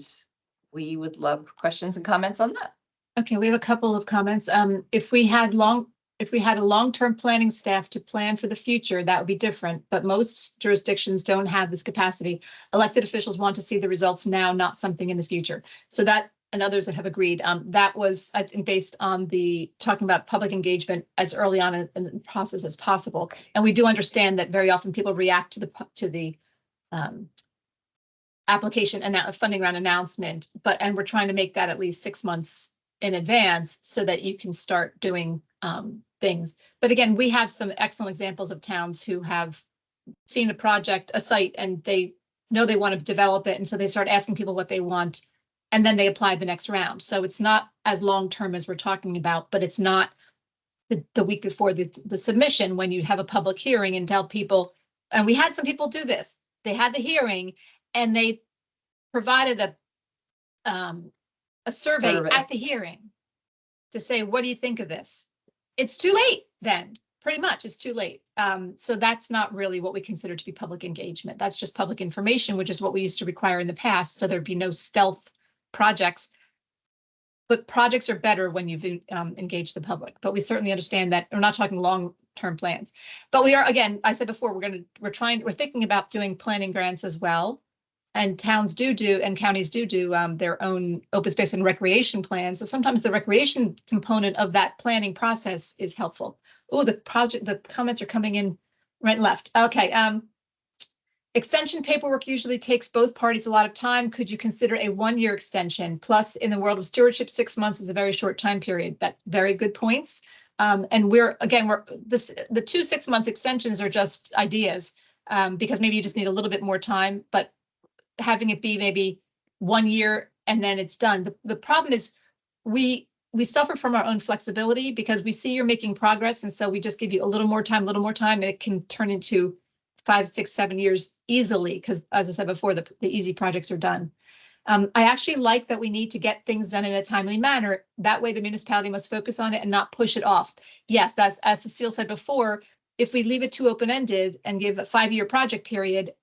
we would love questions and comments on that. Okay, we have a couple of comments. If we had a long-term planning staff to plan for the future, that would be different, but most jurisdictions don't have this capacity. Elected officials want to see the results now, not something in the future. So that, and others that have agreed, that was, I think, based on the talking about public engagement as early on in the process as possible. And we do understand that very often people react to the application and funding round announcement, and we're trying to make that at least 6 months in advance so that you can start doing things. But again, we have some excellent examples of towns who have seen a site, and they know they want to develop it. And so they start asking people what they want, and then they apply the next round. So it's not as long-term as we're talking about, but it's not the week before the submission when you have a public hearing and tell people, and we had some people do this. They had the hearing and they provided a survey at the hearing to say, what do you think of this? It's too late then, pretty much, it's too late. So that's not really what we consider to be public engagement. That's just public information, which is what we used to require in the past. So there'd be no stealth projects. But projects are better when you've engaged the public. But we certainly understand that we're not talking long-term plans. But we are, again, I said before, we're thinking about doing planning grants as well. And towns do and counties do their own open space and recreation plans. So sometimes the recreation component of that planning process is helpful. Oh, the comments are coming in right and left. Okay. Extension paperwork usually takes both parties a lot of time. Could you consider a 1-year extension? Plus, in the world of stewardship, 6 months is a very short time period. That very good points. And the 2 6-month extensions are just ideas because maybe you just need a little bit more time, but having it be maybe 1 year and then it's done. The problem is we suffer from our own flexibility because we see you're making progress. And so we just give you a little more time, and it can turn into 5, 6, 7 years easily. Because as I said before, the easy projects are done. I actually like that we need to get things done in a timely manner. That way the municipality must focus on it and not push it off. Yes, that's, as Cecile said before, if we leave it too open-ended and give a 5-year project period,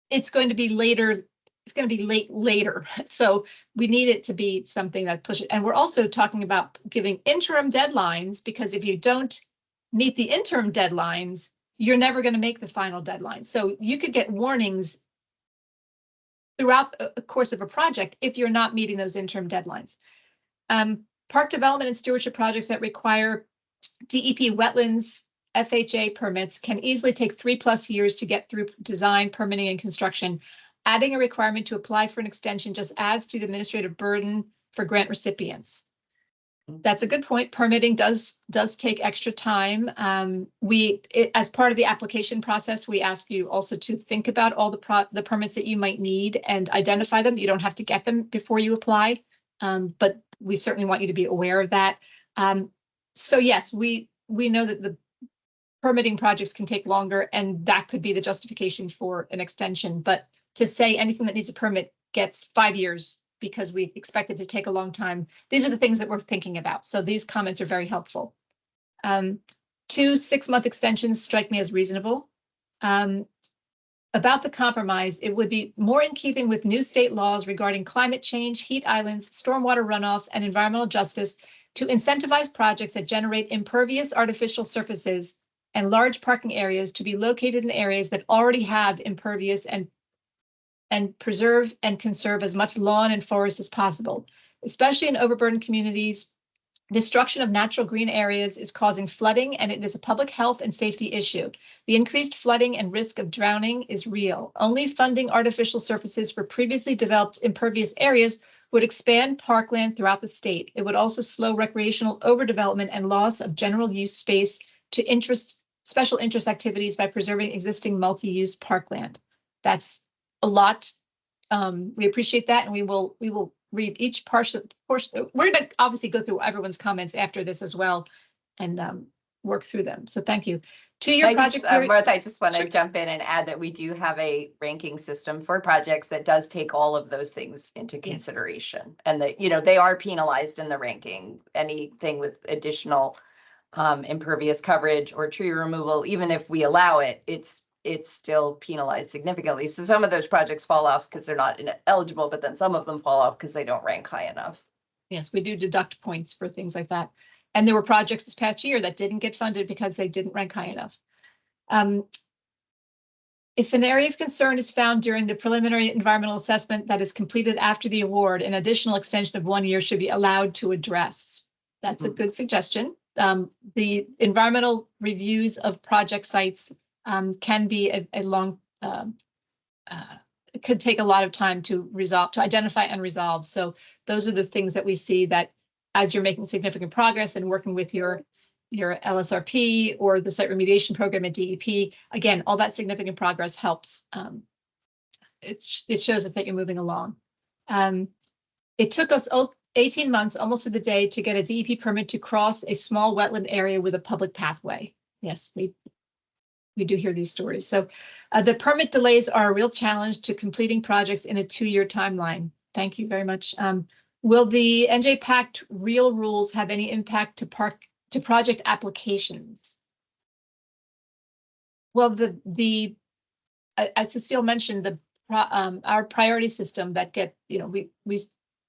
it's going to be later. It's going to be later. So we need it to be something that pushes. And we're also talking about giving interim deadlines, because if you don't meet the interim deadlines, you're never going to make the final deadline. So you could get warnings throughout the course of a project if you're not meeting those interim deadlines. Park development and stewardship projects that require DEP wetlands FHA permits can easily take 3+ years to get through design, permitting, and construction. Adding a requirement to apply for an extension just adds to the administrative burden for grant recipients. That's a good point. Permitting does take extra time. As part of the application process, we ask you also to think about all the permits that you might need and identify them. You don't have to get them before you apply, but we certainly want you to be aware of that. So yes, we know that the permitting projects can take longer, and that could be the justification for an extension. But to say anything that needs a permit gets 5 years because we expect it to take a long time, these are the things that we're thinking about. So these comments are very helpful. 2 6-month extensions strike me as reasonable. About the compromise, it would be more in keeping with new state laws regarding climate change, heat islands, stormwater runoff, and environmental justice to incentivize projects that generate impervious artificial surfaces and large parking areas to be located in areas that already have impervious and preserve and conserve as much lawn and forest as possible, especially in overburdened communities. Destruction of natural green areas is causing flooding, and it is a public health and safety issue. The increased flooding and risk of drowning is real. Only funding artificial surfaces for previously developed impervious areas would expand parkland throughout the state. It would also slow recreational overdevelopment and loss of general use space to special interest activities by preserving existing multi-use parkland. That's a lot. We appreciate that, and we will read each portion. We're going to obviously go through everyone's comments after this as well and work through them. So thank you. 2-year project. Martha, I just want to Sure. jump in and add that we do have a ranking system for projects that does take all of those things into consideration. And that, they are penalized in the ranking. Anything with additional impervious coverage or tree removal, even if we allow it, it's still penalized significantly. So some of those projects fall off because they're not eligible, but then some of them fall off because they don't rank high enough. Yes, we do deduct points for things like that. And there were projects this past year that didn't get funded because they didn't rank high enough. If an area of concern is found during the preliminary environmental assessment that is completed after the award, an additional extension of 1 year should be allowed to address. That's a good suggestion. The environmental reviews of project sites can be a long, it could take a lot of time to identify and resolve. So those are the things that we see that as you're making significant progress and working with your LSRP or the site remediation program at DEP, again, all that significant progress helps. It shows us that you're moving along. It took us 18 months, almost to the day, to get a DEP permit to cross a small wetland area with a public pathway. Yes, we do hear these stories. So the permit delays are a real challenge to completing projects in a 2-year timeline. Thank you very much. Will the NJPACT real rules have any impact to project applications? Well, as Cecile mentioned, our priority system that we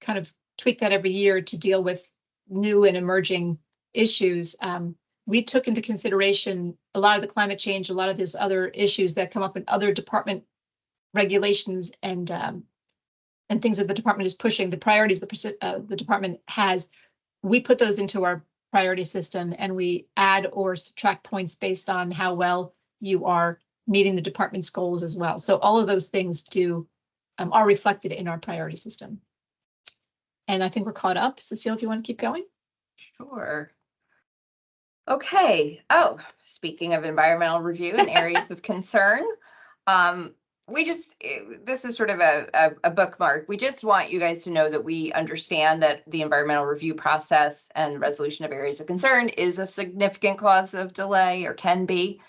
kind of tweak that every year to deal with new and emerging issues. We took into consideration a lot of the climate change, a lot of these other issues that come up in other department regulations and things that the department is pushing, the priorities the department has. We put those into our priority system, and we add or subtract points based on how well you are meeting the department's goals as well. So all of those things are reflected in our priority system. And I think we're caught up. Cecile, if you want to keep going. Sure. Okay. Oh, speaking of environmental review and areas of concern, this is sort of a bookmark. We just want you guys to know that we understand that the environmental review process and resolution of areas of concern is a significant cause of delay, or can be.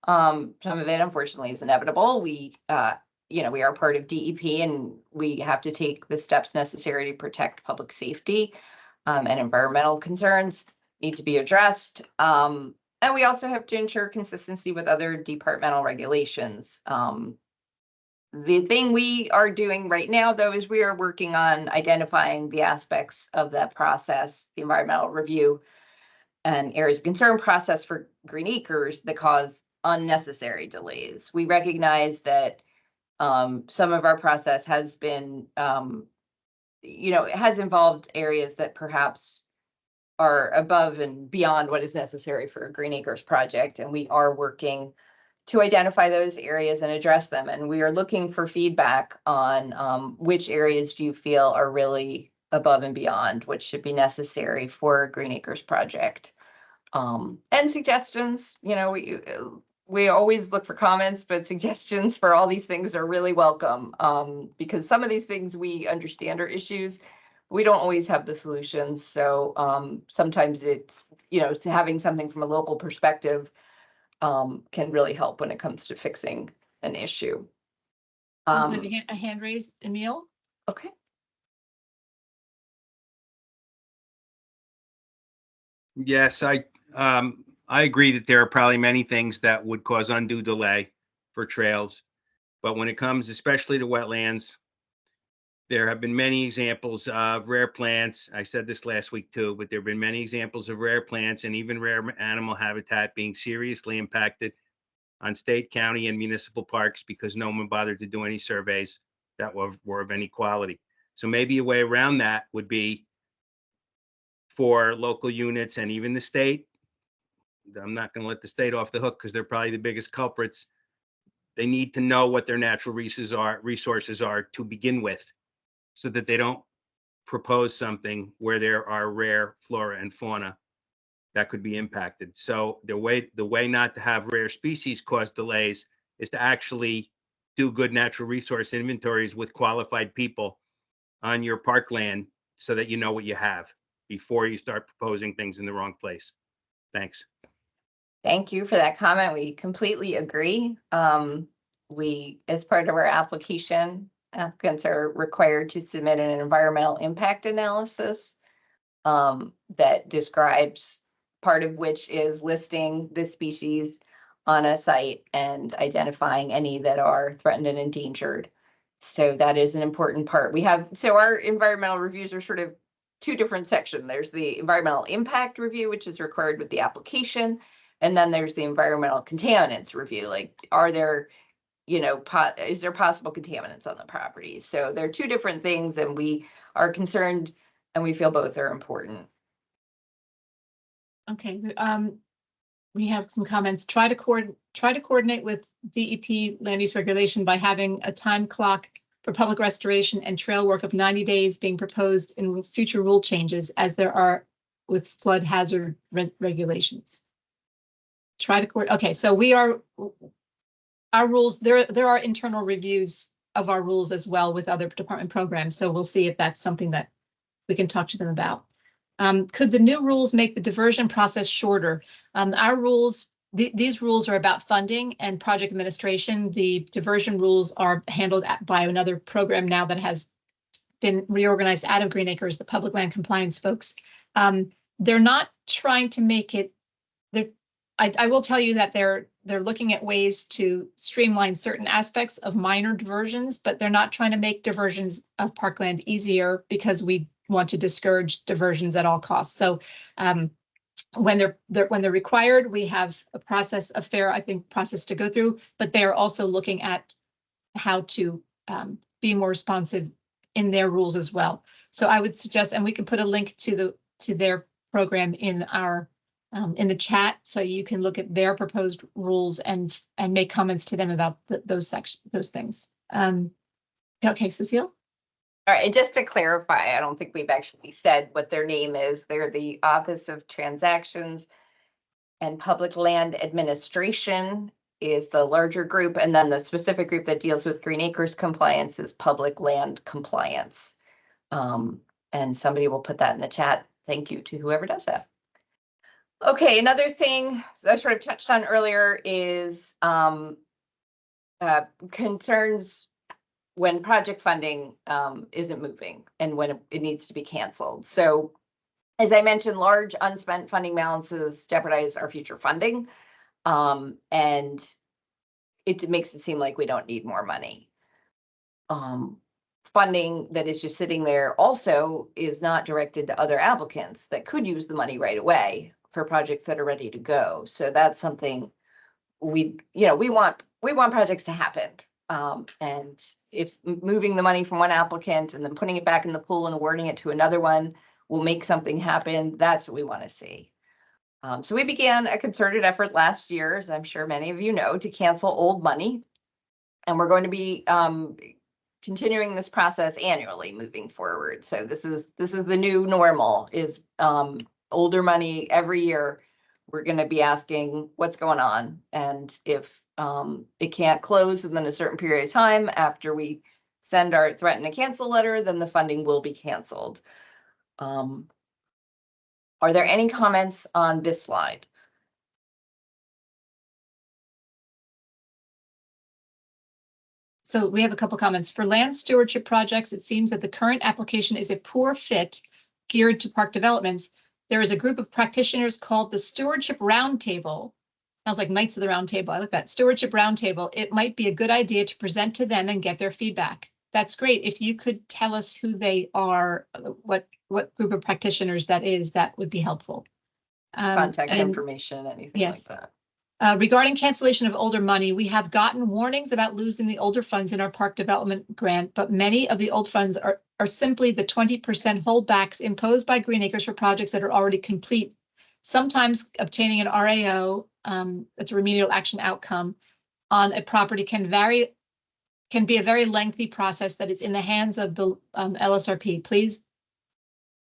Some of it, unfortunately, is inevitable. We are part of DEP, and we have to take the steps necessary to protect public safety, and environmental concerns need to be addressed. And we also have to ensure consistency with other departmental regulations. The thing we are doing right now, though, is we are working on identifying the aspects of that process, the environmental review and areas of concern process for green acres that cause unnecessary delays. We recognize that some of our process has been, it has involved areas that perhaps are above and beyond what is necessary for a green acres project, and we are working to identify those areas and address them. And we are looking for feedback on which areas do you feel are really above and beyond what should be necessary for a Green Acres project. And suggestions, you know, we always look for comments, but suggestions for all these things are really welcome, because some of these things we understand are issues. We don't always have the solutions. So sometimes it's, you know, having something from a local perspective can really help when it comes to fixing an issue. A hand raised, Emil? Okay. Yes, I agree that there are probably many things that would cause undue delay for trails. But when it comes especially to wetlands, there have been many examples of rare plants. I said this last week too, but there have been many examples of rare plants and even rare animal habitat being seriously impacted on state, county, and municipal parks because no one bothered to do any surveys that were of any quality. So maybe a way around that would be for local units and even the state. I'm not going to let the state off the hook because they're probably the biggest culprits. They need to know what their natural resources are to begin with, so that they don't propose something where there are rare flora and fauna that could be impacted. So the way not to have rare species cause delays is to actually do good natural resource inventories with qualified people on your parkland so that you know what you have before you start proposing things in the wrong place. Thanks. Thank you for that comment. We completely agree. We, as part of our application, applicants are required to submit an environmental impact analysis that describes, part of which is listing the species on a site and identifying any that are threatened and endangered. So that is an important part. So our environmental reviews are sort of two different sections. There's the environmental impact review, which is required with the application. And then there's the environmental contaminants review. Like, are there, you know, is there possible contaminants on the property? So they're two different things, and we are concerned and we feel both are important. Okay, we have some comments. Try to coordinate with DEP land use regulation by having a time clock for public restoration and trail work of 90 days being proposed in future rule changes, as there are with flood hazard regulations. Try to coordinate. Okay, so our rules, there are internal reviews of our rules as well with other department programs. So we'll see if that's something that we can talk to them about. Could the new rules make the diversion process shorter? Our rules, these rules are about funding and project administration. The diversion rules are handled by another program now that has been reorganized out of Green Acres, the public land compliance folks. They're not trying to make it, I will tell you that they're looking at ways to streamline certain aspects of minor diversions, but they're not trying to make diversions of parkland easier because we want to discourage diversions at all costs. So when they're required, we have a process, a fair, I think, process to go through, but they are also looking at how to be more responsive in their rules as well. So I would suggest, and we can put a link to their program in our in the chat, so you can look at their proposed rules and make comments to them about those things. Okay, Cecile? All right, just to clarify, I don't think we've actually said what their name is. They're the Office of Transactions and Public Land Administration is the larger group, and then the specific group that deals with Green Acres compliance is Public Land Compliance. And somebody will put that in the chat. Thank you to whoever does that. Okay, another thing I sort of touched on earlier is concerns when project funding isn't moving and when it needs to be canceled. So as I mentioned, large unspent funding balances jeopardize our future funding. And it makes it seem like we don't need more money. Funding that is just sitting there also is not directed to other applicants that could use the money right away for projects that are ready to go. So that's something we want projects to happen. And if moving the money from one applicant and then putting it back in the pool and awarding it to another one will make something happen, that's what we want to see. So we began a concerted effort last year, as I'm sure many of you know, to cancel old money. And we're going to be continuing this process annually moving forward. So this is the new normal, is older money every year. We're going to be asking what's going on, and if it can't close within a certain period of time after we send our threaten to cancel letter, then the funding will be canceled. Are there any comments on this slide? So we have a couple comments. For land stewardship projects, it seems that the current application is a poor fit geared to park developments. There is a group of practitioners called the Stewardship Roundtable. Sounds like Knights of the Round Table. I like that. Stewardship Roundtable. It might be a good idea to present to them and get their feedback. That's great. If you could tell us who they are, what group of practitioners that is, that would be helpful. Contact information, anything yes. like that. Regarding cancellation of older money, we have gotten warnings about losing the older funds in our park development grant, but many of the old funds are simply the 20% holdbacks imposed by Green Acres for projects that are already complete. Sometimes obtaining an RAO, that's a remedial action outcome, on a property can be a very lengthy process that is in the hands of the LSRP. Please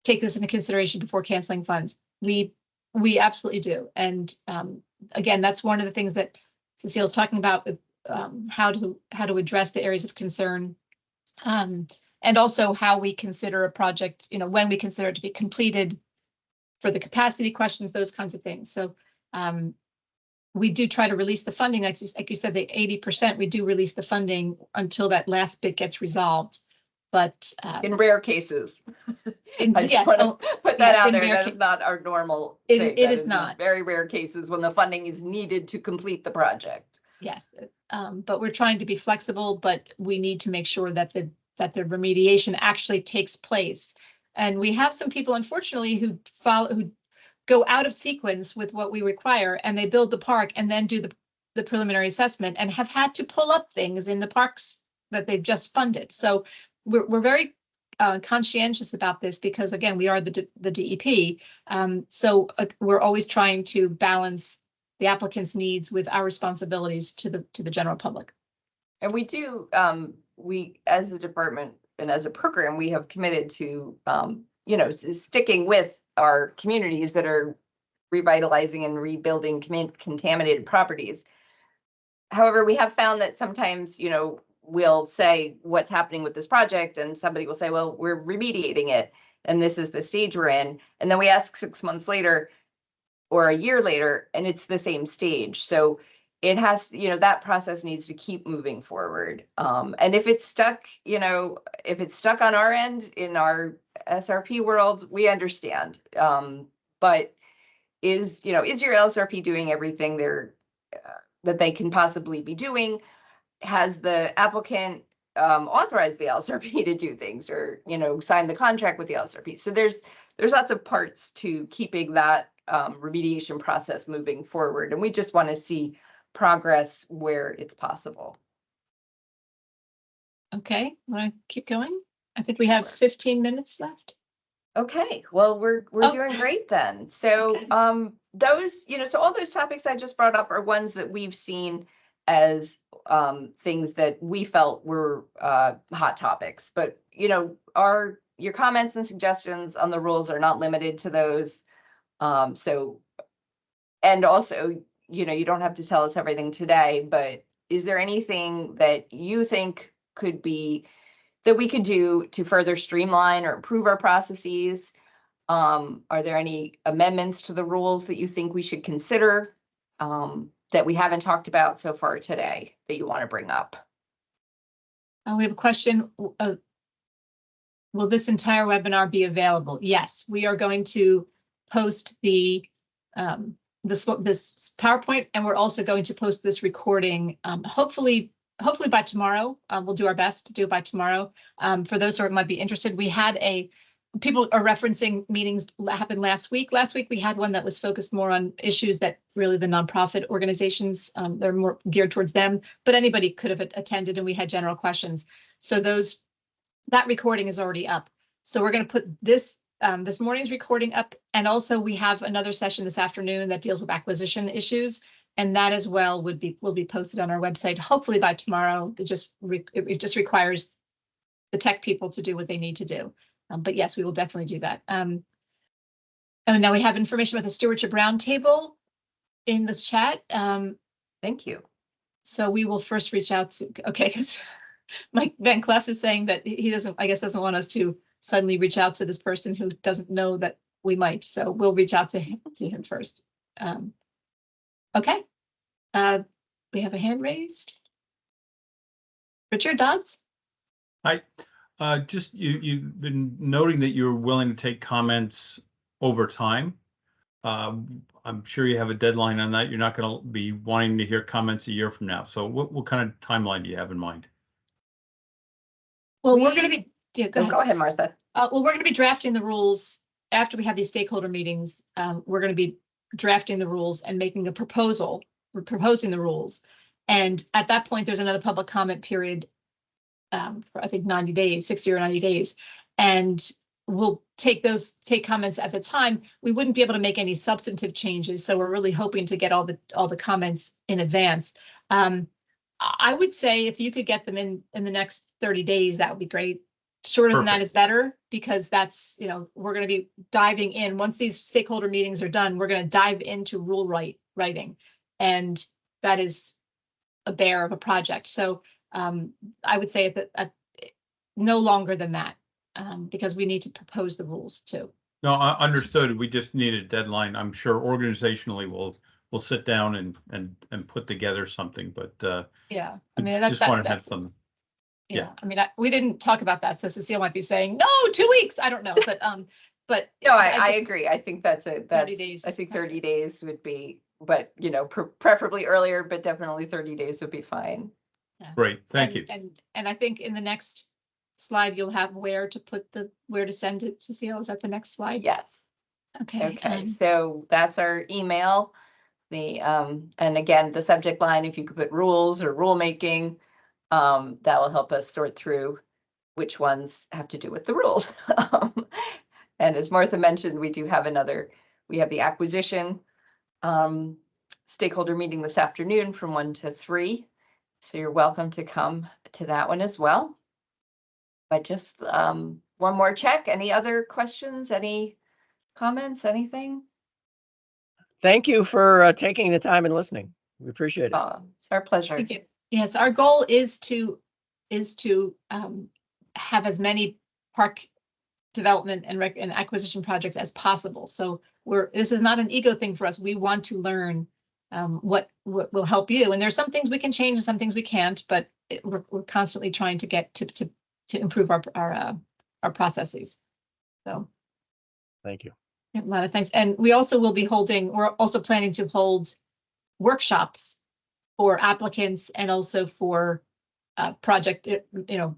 take this into consideration before canceling funds. We absolutely do. And again, that's one of the things that Cecile is talking about, how to address the areas of concern, and also how we consider a project, when we consider it to be completed, for the capacity questions, those kinds of things. So we do try to release the funding, like you said, the 80%, we do release the funding until that last bit gets resolved. But in rare cases, I just yes, want to put that out there. That ca- is not our normal It- thing. it That is not. Very rare cases when the funding is needed to complete the project. Yes, but we're trying to be flexible, but we need to make sure that the remediation actually takes place. And we have some people, unfortunately, who go out of sequence with what we require, and they build the park and then do the preliminary assessment, and have had to pull up things in the parks that they've just funded. So we're very conscientious about this, because again, we are the DEP. So we're always trying to balance the applicant's needs with our responsibilities to the general public. And we do, we, as a department and as a program, we have committed to, sticking with our communities that are revitalizing and rebuilding contaminated properties. However, we have found that sometimes, we'll say what's happening with this project, and somebody will say, well, we're remediating it, and this is the stage we're in. And then we ask 6 months later or a year later, and it's the same stage. So it has, that process needs to keep moving forward. And if it's stuck, if it's stuck on our end in our SRP world, we understand. But is your LSRP doing everything that they can possibly be doing? Has the applicant authorized the LSRP to do things, or sign the contract with the LSRP? So there's lots of parts to keeping that remediation process moving forward, and we just want to see progress where it's possible. Okay, want to keep going? I think we have 15 minutes left. Okay, well, we're doing great then. So Okay. those, so all those topics I just brought up are ones that we've seen as things that we felt were hot topics. But your comments and suggestions on the rules are not limited to those. So, and also, you don't have to tell us everything today, but is there anything that you think could be, that we could do to further streamline or improve our processes? Are there any amendments to the rules that you think we should consider that we haven't talked about so far today that you want to bring up? We have a question. Will this entire webinar be available? Yes, we are going to post this PowerPoint, and we're also going to post this recording, hopefully by tomorrow. We'll do our best to do it by tomorrow. For those who might be interested, people are referencing meetings that happened last week. Last week, we had one that was focused more on issues that really the nonprofit organizations, they're more geared towards them, but anybody could have attended, and we had general questions. So that recording is already up. So we're going to put this morning's recording up, and also we have another session this afternoon that deals with acquisition issues, and that as well will be posted on our website hopefully by tomorrow. It just requires the tech people to do what they need to do. But yes, we will definitely do that. And now we have information about the Stewardship Roundtable in the chat. Thank you. So we will first reach out to, okay, because Mike Van Cleef is saying that he doesn't, I guess, doesn't want us to suddenly reach out to this person who doesn't know that we might. So we'll reach out to him first. Okay. We have a hand raised. Richard Dodds. Hi. Just you've been noting that you're willing to take comments over time. I'm sure you have a deadline on that. You're not going to be wanting to hear comments a year from now. So what kind of timeline do you have in mind? Well, we're going to be, yeah, Go ahead, Martha. Well, we're going to be drafting the rules after we have these stakeholder meetings. We're going to be drafting the rules and making a proposal. We're proposing the rules. And at that point, there's another public comment period for I think 90 days, 60 or 90 days. And we'll take comments at the time. We wouldn't be able to make any substantive changes. So we're really hoping to get all the comments in advance. I would say if you could get them in the next 30 days, that would be great. Shorter than that is better, because that's, we're going to be diving in. Once these stakeholder meetings are done, we're going to dive into rule writing. And that is a bear of a project. So I would say that no longer than that, because we need to propose the rules too. No, I understood. We just need a deadline. I'm sure organizationally we'll sit down and put together something, but yeah, I mean, just want to have something. Yeah, I mean, we didn't talk about that, so Cecile might be saying, no, 2 weeks. I don't know, but no, I agree. I think that's 30 days. I think 30 days would be, but preferably earlier, but definitely 30 days would be fine. Yeah. Great, thank you. And I think in the next slide you'll have where to send it. Cecile, is that the next slide? Yes. Okay. So that's our email. And again, the subject line, if you could put rules or rulemaking, that will help us sort through which ones have to do with the rules. And as Martha mentioned, we have the acquisition stakeholder meeting this afternoon from 1 to 3. So you're welcome to come to that one as well. But just one more check. Any other questions? Any comments? Anything? Thank you for taking the time and listening. We appreciate it. It's our pleasure. Thank you. Yes, our goal is to have as many park development and acquisition projects as possible. So this is not an ego thing for us. We want to learn what will help you. And there's some things we can change and some things we can't, but we're constantly trying to get to improve our processes. So thank you. A lot of thanks. And we're also planning to hold workshops for applicants and also for project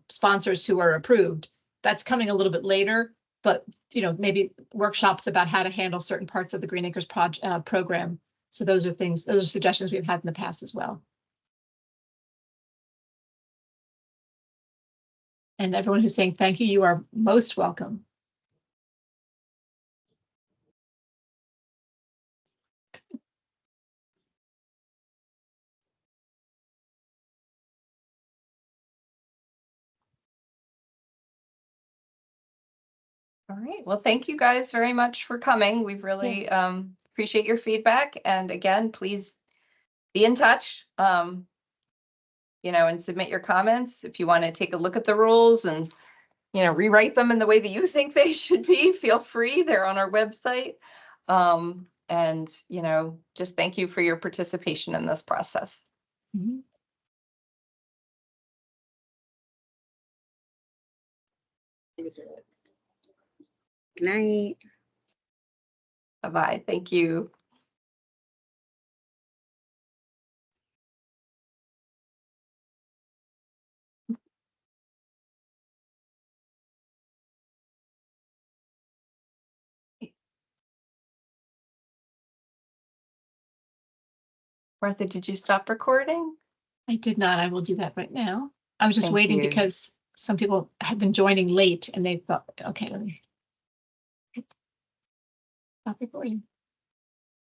sponsors who are approved. That's coming a little bit later, but maybe workshops about how to handle certain parts of the Green Acres program. So those are suggestions we've had in the past as well. And everyone who's saying thank you, you are most welcome. All right. Well, thank you guys very much for coming. We've really appreciate your feedback. And again, please be in touch, and submit your comments. If you want to take a look at the rules and, rewrite them in the way that you think they should be, feel free. They're on our website. And, just thank you for your participation in this process. Mm-hmm. Good night. Bye-bye. Thank you. Martha, did you stop recording? I did not. I will do that right now. I was just Thank waiting you. because some people have been joining late and they thought, okay, let me stop recording.